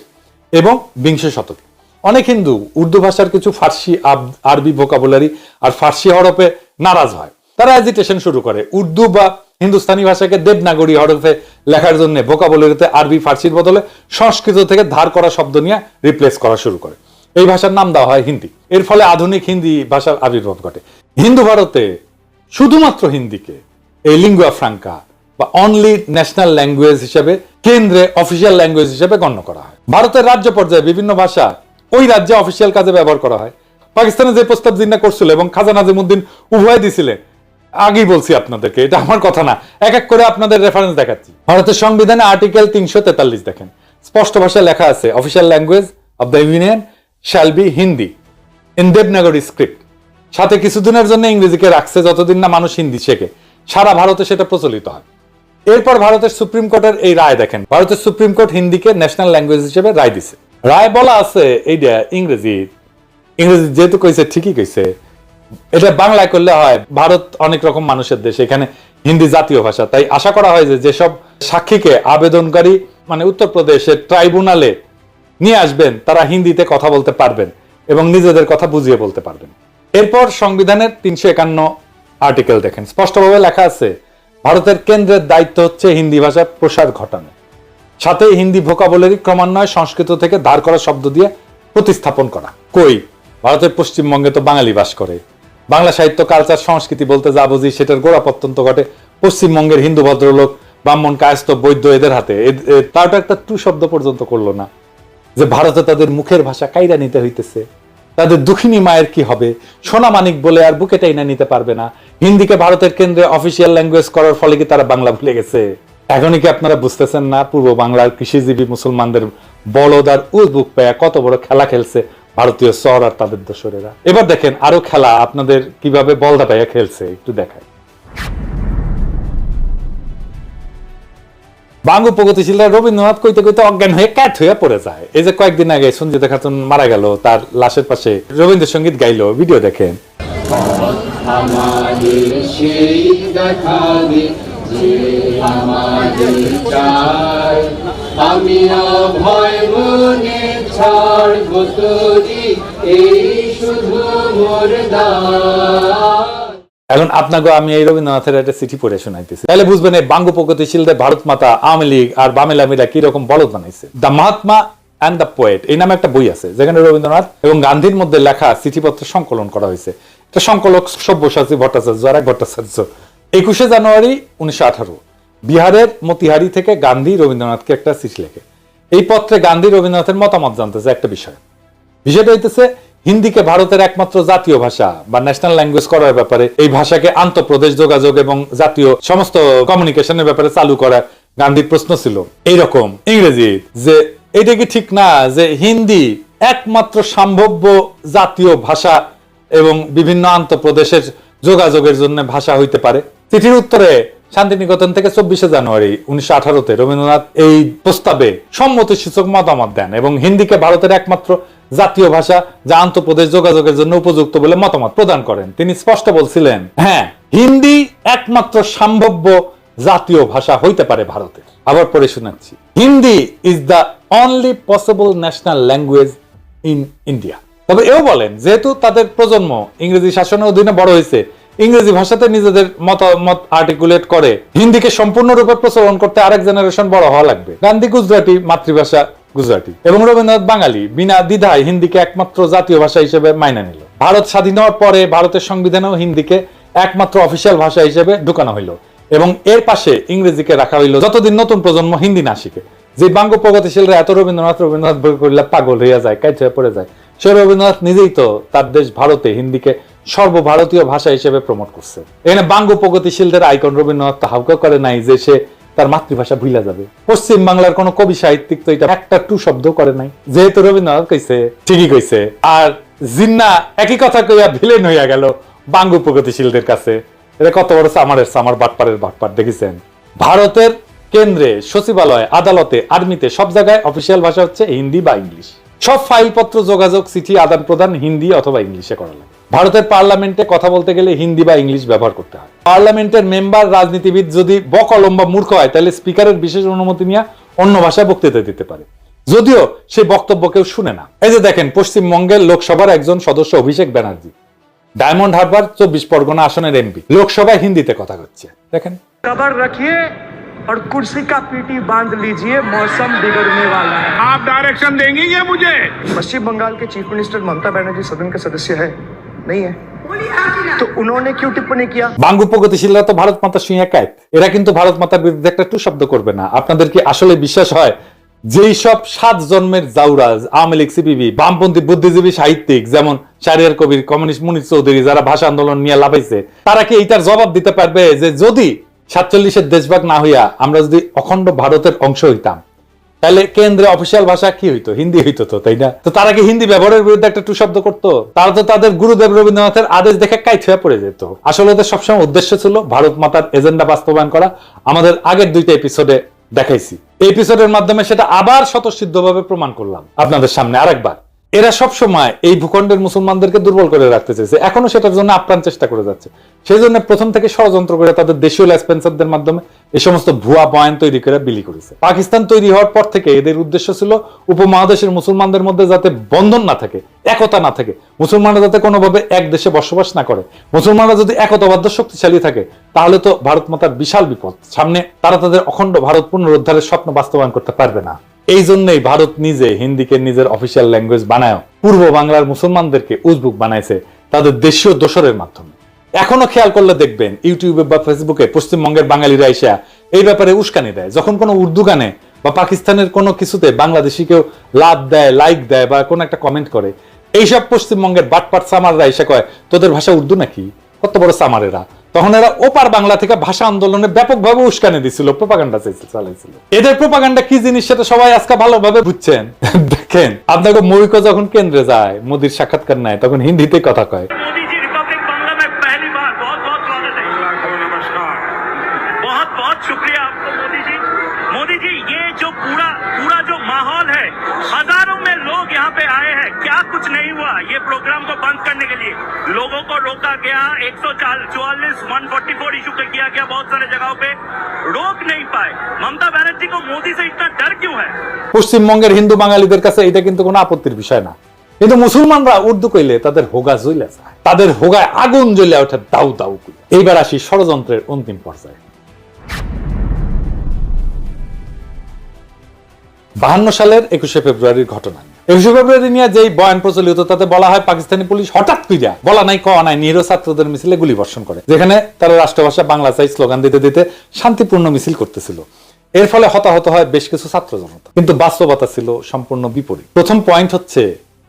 এবং 20 শতকে। অনেক হিন্দু উর্দু ভাষার কিছু ফার্সি, আরবি ভোকাবুলারি আর ফার্সি হরফে নারাজ হয়। তারা এজিটেশন শুরু করে। উর্দু বা হিন্দুস্তানি ভাষাকে দেবনাগরী হরফে লেখার জন্য ভোকাবুলারিতে আরবি, ফার্সির বদলে সংস্কৃত থেকে ধার করা শব্দ নিয়ে রিপ্লেস করা শুরু করে। এই ভাষার নাম দেওয়া হয় হিন্দি। এর ফলে আধুনিক হিন্দি ভাষার আবির্ভাব ঘটে। হিন্দু ভারতে শুধুমাত্র হিন্দিকে এই লিঙ্গুয়া ফ্রাঙ্কা বা অনলি ন্যাশনাল ল্যাঙ্গুয়েজ হিসেবে, কেন্দ্রে অফিসিয়াল ল্যাঙ্গুয়েজ হিসেবে গণ্য করা হয়। ভারতের রাজ্য পর্যায়ে বিভিন্ন ভাষা ওই রাজ্যে অফিসিয়াল কাজে ব্যবহার করা হয়। পাকিস্তানে যে প্রস্তাব জিন্না করছিল এবং খাজা নাজিমুদ্দিন উভয় দিছিলেন, আগেই বলছি আপনাদেরকে, এটা আমার কথা না, এক এক করে আপনাদের রেফারেন্স দেখাচ্ছি। ভারতের সংবিধানে আর্টিকেল 343 দেখেন, স্পষ্ট ভাষায় লেখা আছে official language of the union shall be Hindi in Devanagari script. সাথে কিছুদিনের জন্য ইংরেজিকে রাখছে, যতদিন না মানুষ হিন্দি শেখে। সারা ভারতে সেটা প্রচলিত হয়। এরপর ভারতের সুপ্রিম কোর্টের এই রায় দেখেন। ভারতের সুপ্রিম কোর্ট হিন্দিকে ন্যাশনাল ল্যাঙ্গুয়েজ হিসেবে রায় দিছে। রায় বলা আছে এইটা ইংরেজি যেহেতু কইছে ঠিকই কইছে, এটা বাংলায় করলে হয়। ভারত অনেক রকম মানুষের দেশ, এখানে হিন্দি জাতীয় ভাষা। তাই আশা করা হয় যে যেসব সাক্ষীকে আবেদনকারী মানে উত্তরপ্রদেশের ট্রাইব্যুনালে নিয়ে আসবেন তারা হিন্দিতে কথা বলতে পারবেন এবং নিজেদের কথা বুঝিয়ে বলতে পারবেন। এরপর সংবিধানের 351 আর্টিকেল দেখেন, স্পষ্টভাবে লেখা আছে ভারতের কেন্দ্রের দায়িত্ব হচ্ছে হিন্দি ভাষার প্রসার ঘটানো, সাথে হিন্দি ভোকাবুলারি ক্রমান্বয়ে সংস্কৃত থেকে ধার করা শব্দ দিয়ে প্রতিস্থাপন করা। কই, ভারতের পশ্চিমবঙ্গে তো বাঙালি বাস করে। বাংলা সাহিত্য, কালচার, সংস্কৃতি বলতে যা বুঝি সেটার গোড়াপত্যন্ত ঘটে পশ্চিমবঙ্গের হিন্দু ভদ্রলোক, ব্রাহ্মণ, কায়স্থ, বৈদ্য এদের হাতে। তারটা একটা টু শব্দ পর্যন্ত করলো না যে ভারতে তাদের মুখের ভাষা কাইরা নিতে হইতেছে। তাদের দুঃখিনী মায়ের কি হবে, সোনা মানিক বলে আর বুকে টাইনা নিতে পারবে না। হিন্দিকে ভারতের কেন্দ্রে অফিসিয়াল ল্যাঙ্গুয়েজ করার ফলে কি তারা বাংলা ভুলে গেছে? এখনই কি আপনারা বুঝতেছেন না পূর্ব বাংলার কৃষিজীবী মুসলমানদের বলদ আর উজবুক পেয়া কত বড় খেলা খেলছে ভারতীয় সর আর তাদের দোসরেরা? এবার দেখেন আরো খেলা আপনাদের কিভাবে বলদা পাইয়া খেলছে, একটু দেখায়। বাঙ্গু প্রগতিশীলরা রবীন্দ্রনাথ কইতে কইতে অজ্ঞান হয়ে ক্যাট হয়ে পড়ে যায়। এই যে কয়েকদিন আগে সঞ্জিতা খাতুন মারা গেল, তার লাশের পাশে রবীন্দ্রসঙ্গীত গাইলো, ভিডিও দেখেন। আমি অভয় মনে ছাড়ব তোরি এই শুধু মোর দান। এখন আপনাকে আমি এই রবীন্দ্রনাথের একটা চিঠি পড়ে শোনাইতেছি, তাহলে বুঝবেন এই বাঙ্গু প্রগতিশীলদের ভারত মাতা, আওয়ামী লীগ আর বামেলামিরা কি রকম বলদ বানাইছে। The Mahatma and the poet এই নামে একটা বই আছে, যেখানে রবীন্দ্রনাথ এবং গান্ধীর মধ্যে লেখা চিঠিপত্র সংকলন করা হয়েছে। এটা সংকলক সব্যসাচী ভট্টাচার্য আর এক ভট্টাচার্য। 21 জানুয়ারি 1918 বিহারের মতিহারি থেকে গান্ধী রবীন্দ্রনাথকে একটা চিঠি লেখে। এই পত্রে গান্ধী রবীন্দ্রনাথের মতামত জানতেছে একটা বিষয়টা হইতেছে হিন্দিকে ভারতের একমাত্র জাতীয় ভাষা বা ন্যাশনাল ল্যাঙ্গুয়েজ করার ব্যাপারে, এই ভাষাকে আন্তঃপ্রদেশ যোগাযোগ এবং জাতীয় সমস্ত কমিউনিকেশনের ব্যাপারে চালু করা গান্ধীর প্রশ্ন ছিল এইরকম ইংরেজি, যে এটা কি ঠিক না যে হিন্দি একমাত্র সম্ভাব্য জাতীয় ভাষা এবং বিভিন্ন আন্তঃপ্রদেশের যোগাযোগের জন্য ভাষা হইতে পারে? চিঠির উত্তরে শান্তিনিকেতন থেকে 24 জানুয়ারি 1918-তে রবীন্দ্রনাথ এই প্রস্তাবে সম্মতিসূচক মতামত দেন এবং হিন্দিকে ভারতের একমাত্র জাতীয় ভাষা যা আন্তঃপ্রদেশ যোগাযোগের জন্য উপযুক্ত বলে মতামত প্রদান করেন। তিনি স্পষ্ট বলছিলেন, হ্যাঁ, হিন্দি একমাত্র সম্ভাব্য জাতীয় ভাষা হইতে পারে ভারতের। আবার পড়ে শোনাচ্ছি, Hindi is the only possible national language in India. তবে এও বলেন, যেহেতু তাদের প্রজন্ম ইংরেজি শাসনের অধীনে বড় হয়েছে, ইংরেজি ভাষাতে নিজেদের মতামত আর্টিকুলেট করে হিন্দিকে সম্পূর্ণরূপে প্রচলন করতে আরেক জেনারেশন বড় হওয়া লাগবে। গান্ধী গুজরাটি, মাতৃভাষা গুজরাটি, এবং রবীন্দ্রনাথ বাঙালি, বিনা দ্বিধায় হিন্দিকে একমাত্র জাতীয় ভাষা হিসেবে মাইনে নিল। ভারত স্বাধীন হওয়ার পরে ভারতের সংবিধানেও হিন্দিকে একমাত্র অফিসিয়াল ভাষা হিসেবে ঢুকানো হইল এবং এর পাশে ইংরেজিকে রাখা হইল যতদিন নতুন প্রজন্ম হিন্দি না শিখে। যে বাঙ্গ প্রগতিশীলরা এত রবীন্দ্রনাথ বই করলে পাগল হইয়া যায়, কাজ হয়ে পড়ে যায়, সে রবীন্দ্রনাথ নিজেই তো তার দেশ ভারতে হিন্দিকে সর্বভারতীয় ভাষা হিসেবে প্রমোট করছে। এখানে বাঙ্গ প্রগতিশীলদের আইকন রবীন্দ্রনাথ তো হাউকা করে নাই যে সে তার মাতৃভাষা ভুলা যাবে। পশ্চিম বাংলার কোন কবি সাহিত্যিক তো এটা একটা টু শব্দ করে নাই, যেহেতু রবীন্দ্রনাথ কইছে, ঠিকই কইছে। আর জিন্না একই কথা কইয়া ভিলেন হইয়া গেল বাঙ্গ প্রগতিশীলদের কাছে। এটা কত বড় সামার বাটপারের বাটপার দেখেছেন। ভারতের কেন্দ্রে, সচিবালয়, আদালতে, আর্মিতে, সব জায়গায় অফিসিয়াল ভাষা হচ্ছে হিন্দি বা ইংলিশ। সব ফাইলপত্র, যোগাযোগ, চিঠি আদান প্রদান হিন্দি অথবা ইংলিশে করা লাগে। ভারতের পার্লামেন্টে কথা বলতে গেলে হিন্দি বা ইংলিশ ব্যবহার করতে হয়। পার্লামেন্টের মেম্বার, রাজনীতিবিদ যদি বকলম বা মূর্খ হয় তাহলে স্পিকারের বিশেষ অনুমতি নিয়ে অন্য ভাষায় বক্তৃতা দিতে পারে, যদিও সেই বক্তব্য কেউ শুনে না। এই যে দেখেন, পশ্চিমবঙ্গের লোকসভার একজন সদস্য অভিষেক ব্যানার্জি, ডায়মন্ড হারবার 24 পরগনা আসনের এমপি, লোকসভায় হিন্দিতে কথা হচ্ছে। দেখেন, कबर रखिए और कुर्सी का पीटी बांध लीजिए, मौसम बिगड़ने वाला है। आप डायरेक्शन देंगी ये मुझे? पश्चिम बंगाल के चीफ मिनिस्टर ममता बनर्जी सदन के सदस्य है, नहीं है? तो उन्होंने क्यों टिप्पणी किया? বাঙ্গ প্রগতিশীলরা তো ভারত মাতা শুইয়া কায়, এরা কিন্তু ভারত মাতার বিরুদ্ধে একটা টু শব্দ করবে না। আপনাদের কি আসলে বিশ্বাস হয় যেই সব 7 জন্মের জাউরাজ, আওয়ামী লীগ, সিপিবি, বামপন্থী বুদ্ধিজীবী সাহিত্যিক যেমন শাহরিয়ার কবির, কমিউনিস্ট মুনির চৌধুরী, যারা ভাষা আন্দোলন নিয়ে লাফাইছে, তারা কি এইটার জবাব দিতে পারবে যে যদি 47-এর দেশভাগ না হইয়া আমরা যদি অখণ্ড ভারতের অংশ হইতাম তাহলে কেন্দ্রে অফিসিয়াল ভাষা কি হইতো? হিন্দি হইতো তো, তাই না? তো তারা কি হিন্দি ব্যবহারের বিরুদ্ধে একটা টু শব্দ করতো? তারা তো তাদের গুরুদেব রবীন্দ্রনাথের আদেশ দেখে কাইট হয়ে পড়ে যেত। আসলে ওদের সবসময় উদ্দেশ্য ছিল ভারত মাতার এজেন্ডা বাস্তবায়ন করা। আমাদের আগের 2টা এপিসোডে দেখাইছি, এই এপিসোডের মাধ্যমে সেটা আবার স্বতঃসিদ্ধভাবে প্রমাণ করলাম আপনাদের সামনে আরেকবার। এরা সব সময় এই ভূখণ্ডের মুসলমানদেরকে দুর্বল করে রাখতে চেয়েছে, এখনো সেটার জন্য আপ্রাণ চেষ্টা করে যাচ্ছে। সেই জন্য প্রথম থেকে ষড়যন্ত্র করে তাদের দেশীয় লেসপেন্সারদের মাধ্যমে এই সমস্ত ভুয়া বয়ান তৈরি করে বিলি করেছে। পাকিস্তান তৈরি হওয়ার পর থেকে এদের উদ্দেশ্য ছিল উপমহাদেশের মুসলমানদের মধ্যে যাতে বন্ধন না থাকে, একতা না থাকে, মুসলমানরা যাতে কোনোভাবে এক দেশে বসবাস না করে। মুসলমানরা যদি একতাবদ্ধ শক্তিশালী থাকে তাহলে তো ভারত মাতার বিশাল বিপদ সামনে, তারা তাদের অখণ্ড ভারত পুনরুদ্ধারের স্বপ্ন বাস্তবায়ন করতে পারবে না। এই জন্যই ভারত নিজে হিন্দিকে নিজের অফিসিয়াল ল্যাঙ্গুয়েজ বানায় পূর্ব বাংলার মুসলমানদেরকে উজবুক বানাইছে তাদের দেশীয় দোসরের মাধ্যমে। এখনো খেয়াল করলে দেখবেন ইউটিউবে বা ফেসবুকে পশ্চিমবঙ্গের বাঙালিরা এসে এই ব্যাপারে উস্কানি দেয়। যখন কোনো উর্দু গানে বা পাকিস্তানের কোনো কিছুতে বাংলাদেশি কেউ লাভ দেয়, লাইক দেয় বা কোনো একটা কমেন্ট করে, এইসব পশ্চিমবঙ্গের বাটপাট সামাররা এসে কয় তোদের ভাষা উর্দু নাকি? কত বড় সামারেরা! তখন এরা ওপার বাংলা থেকে ভাষা আন্দোলনে ব্যাপকভাবে উস্কানি দিছিল, প্রোপাগান্ডা চালাইছিল। এদের প্রোপাগান্ডা কি জিনিস সেটা সবাই আজকে ভালোভাবে বুঝছেন। দেখেন, আপনাকে মৌলিক যখন কেন্দ্রে যায়, মোদির সাক্ষাৎকার নেয়, তখন হিন্দিতে কথা কয়। मोदी जी रिपब्लिक बांग्ला में पहली बार बहुत बहुत स्वागत है। नमस्कार, बहुत बहुत शुक्रिया आपको मोदी जी। मोदी जी, ये जो पूरा जो माहौल है, हजारों में लोग यहाँ पे आए हैं, क्या कुछ नहीं हुआ ये प्रोग्राम को बंद करने के लिए? लोगों को रोका गया, 144, 144 इशू किया गया, बहुत सारे जगहों पे रोक नहीं पाए। ममता बनर्जी को मोदी से इतना डर क्यों है? পশ্চিমবঙ্গের হিন্দু বাঙালিদের কাছে এটা কিন্তু কোনো আপত্তির বিষয় না, কিন্তু মুসলমানরা উর্দু কইলে তাদের হোগা জ্বলে যায়, তাদের হোগায় আগুন জ্বলে ওঠে দাউ দাউ করে। এইবার আসি ষড়যন্ত্রের অন্তিম পর্যায়ে। 52 সালের 21শে ফেব্রুয়ারির ঘটনা। 21শে ফেব্রুয়ারি নিয়ে যেই বয়ান প্রচলিত তাতে বলা হয় পাকিস্তানি পুলিশ হঠাৎ কইরা বলা নাই কওয়া নাই নিরীহ ছাত্রদের মিছিলে গুলি বর্ষণ করে, যেখানে তারা রাষ্ট্রভাষা বাংলা চাই স্লোগান দিতে দিতে শান্তিপূর্ণ মিছিল করতেছিল। এর ফলে হতাহত হয় বেশ কিছু ছাত্র জনতা, কিন্তু বাস্তবতা ছিল সম্পূর্ণ বিপরীত। প্রথম পয়েন্ট হচ্ছে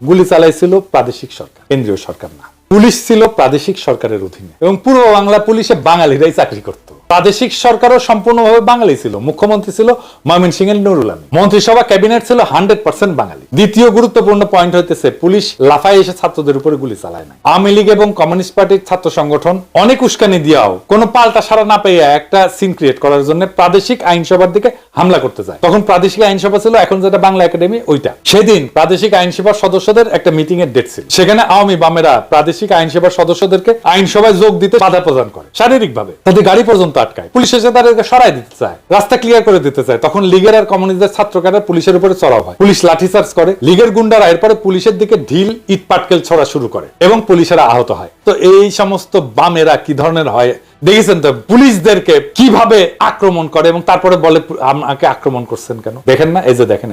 গুলি চালাইছিল প্রাদেশিক সরকার, কেন্দ্রীয় সরকার না। পুলিশ ছিল প্রাদেশিক সরকারের অধীনে এবং পূর্ব বাংলা পুলিশে বাঙালিরাই চাকরি করত। প্রাদেশিক সরকারও সম্পূর্ণভাবে বাঙালি ছিল। মুখ্যমন্ত্রী ছিল ময়মনসিংহের নুরুল আমিন, মন্ত্রিসভা ক্যাবিনেট ছিল 100% বাঙালি। দ্বিতীয় গুরুত্বপূর্ণ পয়েন্ট হইতেছে পুলিশ লাফায় এসে ছাত্রদের উপরে গুলি চালায় না। আওয়ামী লীগ এবং কমিউনিস্ট পার্টির ছাত্র সংগঠন অনেক উস্কানি দিয়াও কোনো পাল্টা সারা না পেয়ে একটা সিন ক্রিয়েট করার জন্য প্রাদেশিক আইনসভার দিকে হামলা করতে যায়। তখন প্রাদেশিক আইনসভা ছিল এখন যেটা বাংলা একাডেমি, ওইটা। সেদিন প্রাদেশিক আইনসভার সদস্যদের একটা মিটিং এর ডেট ছিল। সেখানে আওয়ামী বামেরা প্রাদেশিক আইনসভার সদস্যদেরকে আইনসভায় যোগ দিতে বাধা প্রদান করে শারীরিকভাবে, তাদের গাড়ি পর্যন্ত আটকায়। পুলিশ এসে তাদেরকে সরাই দিতে চায়, রাস্তা ক্লিয়ার করে দিতে চায়। তখন লীগের আর কমিউনিস্টদের ছাত্রকারা পুলিশের উপরে চড়াও হয়, পুলিশ লাঠিচার্জ করে। লীগের গুন্ডারা এরপরে পুলিশের দিকে ঢিল ইট পাটকেল ছড়া শুরু করে এবং পুলিশেরা আহত হয়। তো এই সমস্ত বামেরা কি ধরনের হয় দেখেছেন তো, পুলিশদেরকে কিভাবে আক্রমণ করে এবং তারপরে বলে আমাকে আক্রমণ করছেন কেন, দেখেন না? এই যে দেখেন,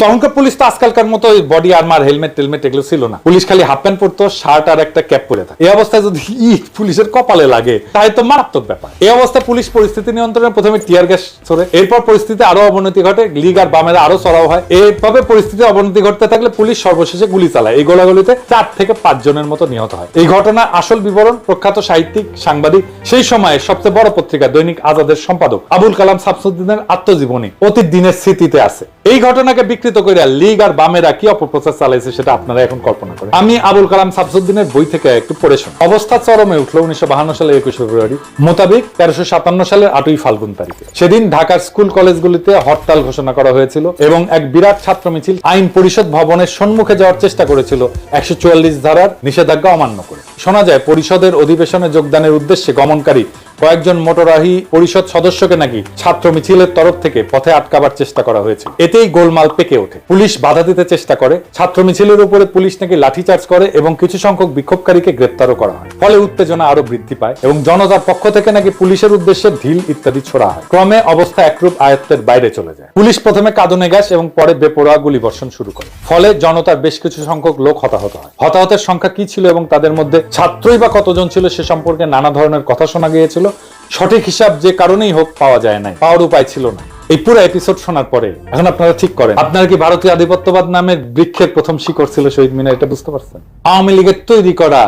তখনকার পুলিশ তো আজকালকার মতো বডি আর্মার, হেলমেট টেলমেট এগুলো ছিল না। পুলিশ খালি হাফ প্যান্ট পরতো, শার্ট আর একটা ক্যাপ পরে থাকে। এই অবস্থায় যদি পুলিশের কপালে লাগে তাই তো মারাত্মক ব্যাপার। এই অবস্থায় পুলিশ পরিস্থিতি নিয়ন্ত্রণে প্রথমে টিয়ার গ্যাস ছোড়ে, এরপর পরিস্থিতি আরো অবনতি ঘটে, লীগ আর বামেরা আরো চড়াও হয়। এইভাবে পরিস্থিতি অবনতি ঘটতে থাকলে পুলিশ সর্বশেষে গুলি চালায়। এই গোলাগুলিতে 4 থেকে 5 জনের মতো নিহত হয়। এই ঘটনার আসল বিবরণ প্রখ্যাত সাহিত্যিক, সাংবাদিক, সেই সময়ে সবচেয়ে বড় পত্রিকা দৈনিক আজাদের সম্পাদক আবুল কালাম শামসুদ্দিনের আত্মজীবনী অতীত দিনের স্মৃতিতে আছে। এই ঘটনাকে বিকৃত করে লীগ আর বামেরা কি অপপ্রচার চালাইছে সেটা আপনারা এখন কল্পনা করেন। আমি আবুল কালাম শামসুদ্দিনের বই থেকে একটু পড়ে শুনি। অবস্থা চরমে উঠল 1952 সালের 21 ফেব্রুয়ারি মোতাবেক 1357 সালের 8ই ফাল্গুন তারিখে। সেদিন ঢাকার স্কুল কলেজগুলিতে হরতাল ঘোষণা করা হয়েছিল এবং এক বিরাট ছাত্র মিছিল আইন পরিষদ ভবনের সম্মুখে যাওয়ার চেষ্টা করেছিল 144 ধারার নিষেধাজ্ঞা অমান্য করে। শোনা যায় পরিষদের অধিবেশনে যোগদানের উদ্দেশ্যে গমনকারী কয়েকজন মোটরাহি পরিষদ সদস্যকে নাকি ছাত্র মিছিলের তরফ থেকে পথে আটকাবার চেষ্টা করা হয়েছে। এতেই গোলমাল পেকে ওঠে, পুলিশ বাধা দিতে চেষ্টা করে। ছাত্র মিছিলের উপরে পুলিশ নাকি লাঠিচার্জ করে এবং কিছু সংখ্যক বিক্ষোভকারীকে গ্রেপ্তারও করা হয়। ফলে উত্তেজনা আরো বৃদ্ধি পায় এবং জনতার পক্ষ থেকে নাকি পুলিশের উদ্দেশ্যে ঢিল ইত্যাদি ছোড়া হয়। ক্রমে অবস্থা একরূপ আয়ত্তের বাইরে চলে যায়। পুলিশ প্রথমে কাঁদনে গ্যাস এবং পরে বেপরোয়া গুলি বর্ষণ শুরু করে। ফলে জনতার বেশ কিছু সংখ্যক লোক হতাহত হয়। হতাহতের সংখ্যা কি ছিল এবং তাদের মধ্যে ছাত্রই বা কতজন ছিল সে সম্পর্কে নানা ধরনের কথা শোনা গিয়েছিল। সঠিক হিসাব যে কারণেই হোক পাওয়া যায় নাই, পাওয়ার উপায় ছিল না। এই পুরো এপিসোড শোনার পরে এখন আপনারা ঠিক করেন, আপনারা কি ভারতীয় আধিপত্যবাদ নামের বৃক্ষের প্রথম শিকড় ছিল শহীদ মিনার, এটা বুঝতে পারছেন? আওয়ামী লীগের তৈরি করা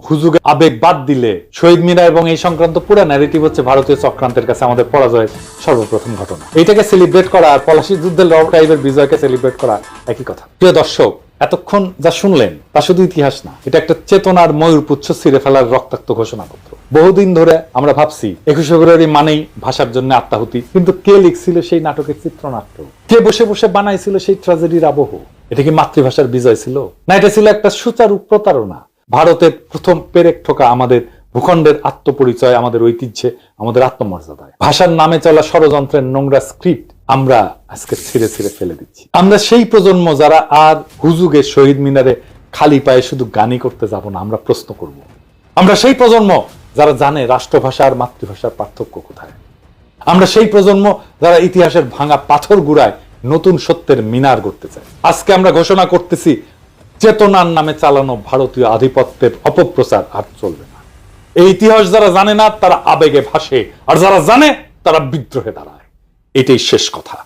হুজুগে আবেগ বাদ দিলে শহীদ মিনার এবং এই সংক্রান্ত পুরো ন্যারেটিভ হচ্ছে ভারতীয় চক্রান্তের কাছে আমাদের পরাজয়ের সর্বপ্রথম ঘটনা। এটাকে সেলিব্রেট করা আর পলাশী যুদ্ধের লর্ড টাইপের বিজয়কে সেলিব্রেট করা একই কথা। প্রিয় দর্শক, এতক্ষণ যা শুনলেন তা শুধু ইতিহাস না, এটা একটা চেতনার ময়ূরপুচ্ছ ছিঁড়ে ফেলার রক্তাক্ত ঘোষণাপত্র। বহুদিন ধরে আমরা ভাবছি 21 ফেব্রুয়ারি মানেই ভাষার জন্য আত্মাহুতি, কিন্তু কে লিখছিল সেই নাটকের চিত্রনাট্য, কে বসে বসে বানাইছিল সেই ট্র্যাজেডির আবহ? এটা কি মাতৃভাষার বিজয় ছিল, না এটা ছিল একটা সুচারু প্রতারণা? ভারতের প্রথম পেরেক ঠোকা আমাদের ভূখণ্ডের আত্মপরিচয়, আমাদের ঐতিহ্যে, আমাদের আত্মমর্যাদায়। ভাষার নামে চলা ষড়যন্ত্রের নোংরা স্ক্রিপ্ট আমরা আজকে ছিঁড়ে ছিঁড়ে ফেলে দিচ্ছি। আমরা সেই প্রজন্ম যারা আর হুজুগে শহীদ মিনারে খালি পায়ে শুধু গানই করতে যাব না, আমরা প্রশ্ন করব। আমরা সেই প্রজন্ম যারা জানে রাষ্ট্রভাষা আর মাতৃভাষার পার্থক্য কোথায়। আমরা সেই প্রজন্ম যারা ইতিহাসের ভাঙা পাথর গুড়ায় নতুন সত্যের মিনার গড়তে চায়। আজকে আমরা ঘোষণা করতেছি, চেতনার নামে চালানো ভারতীয় আধিপত্যের অপপ্রচার আর চলবে না। এই ইতিহাস যারা জানে না তারা আবেগে ভাসে, আর যারা জানে তারা বিদ্রোহে দাঁড়ায়। এটাই শেষ কথা।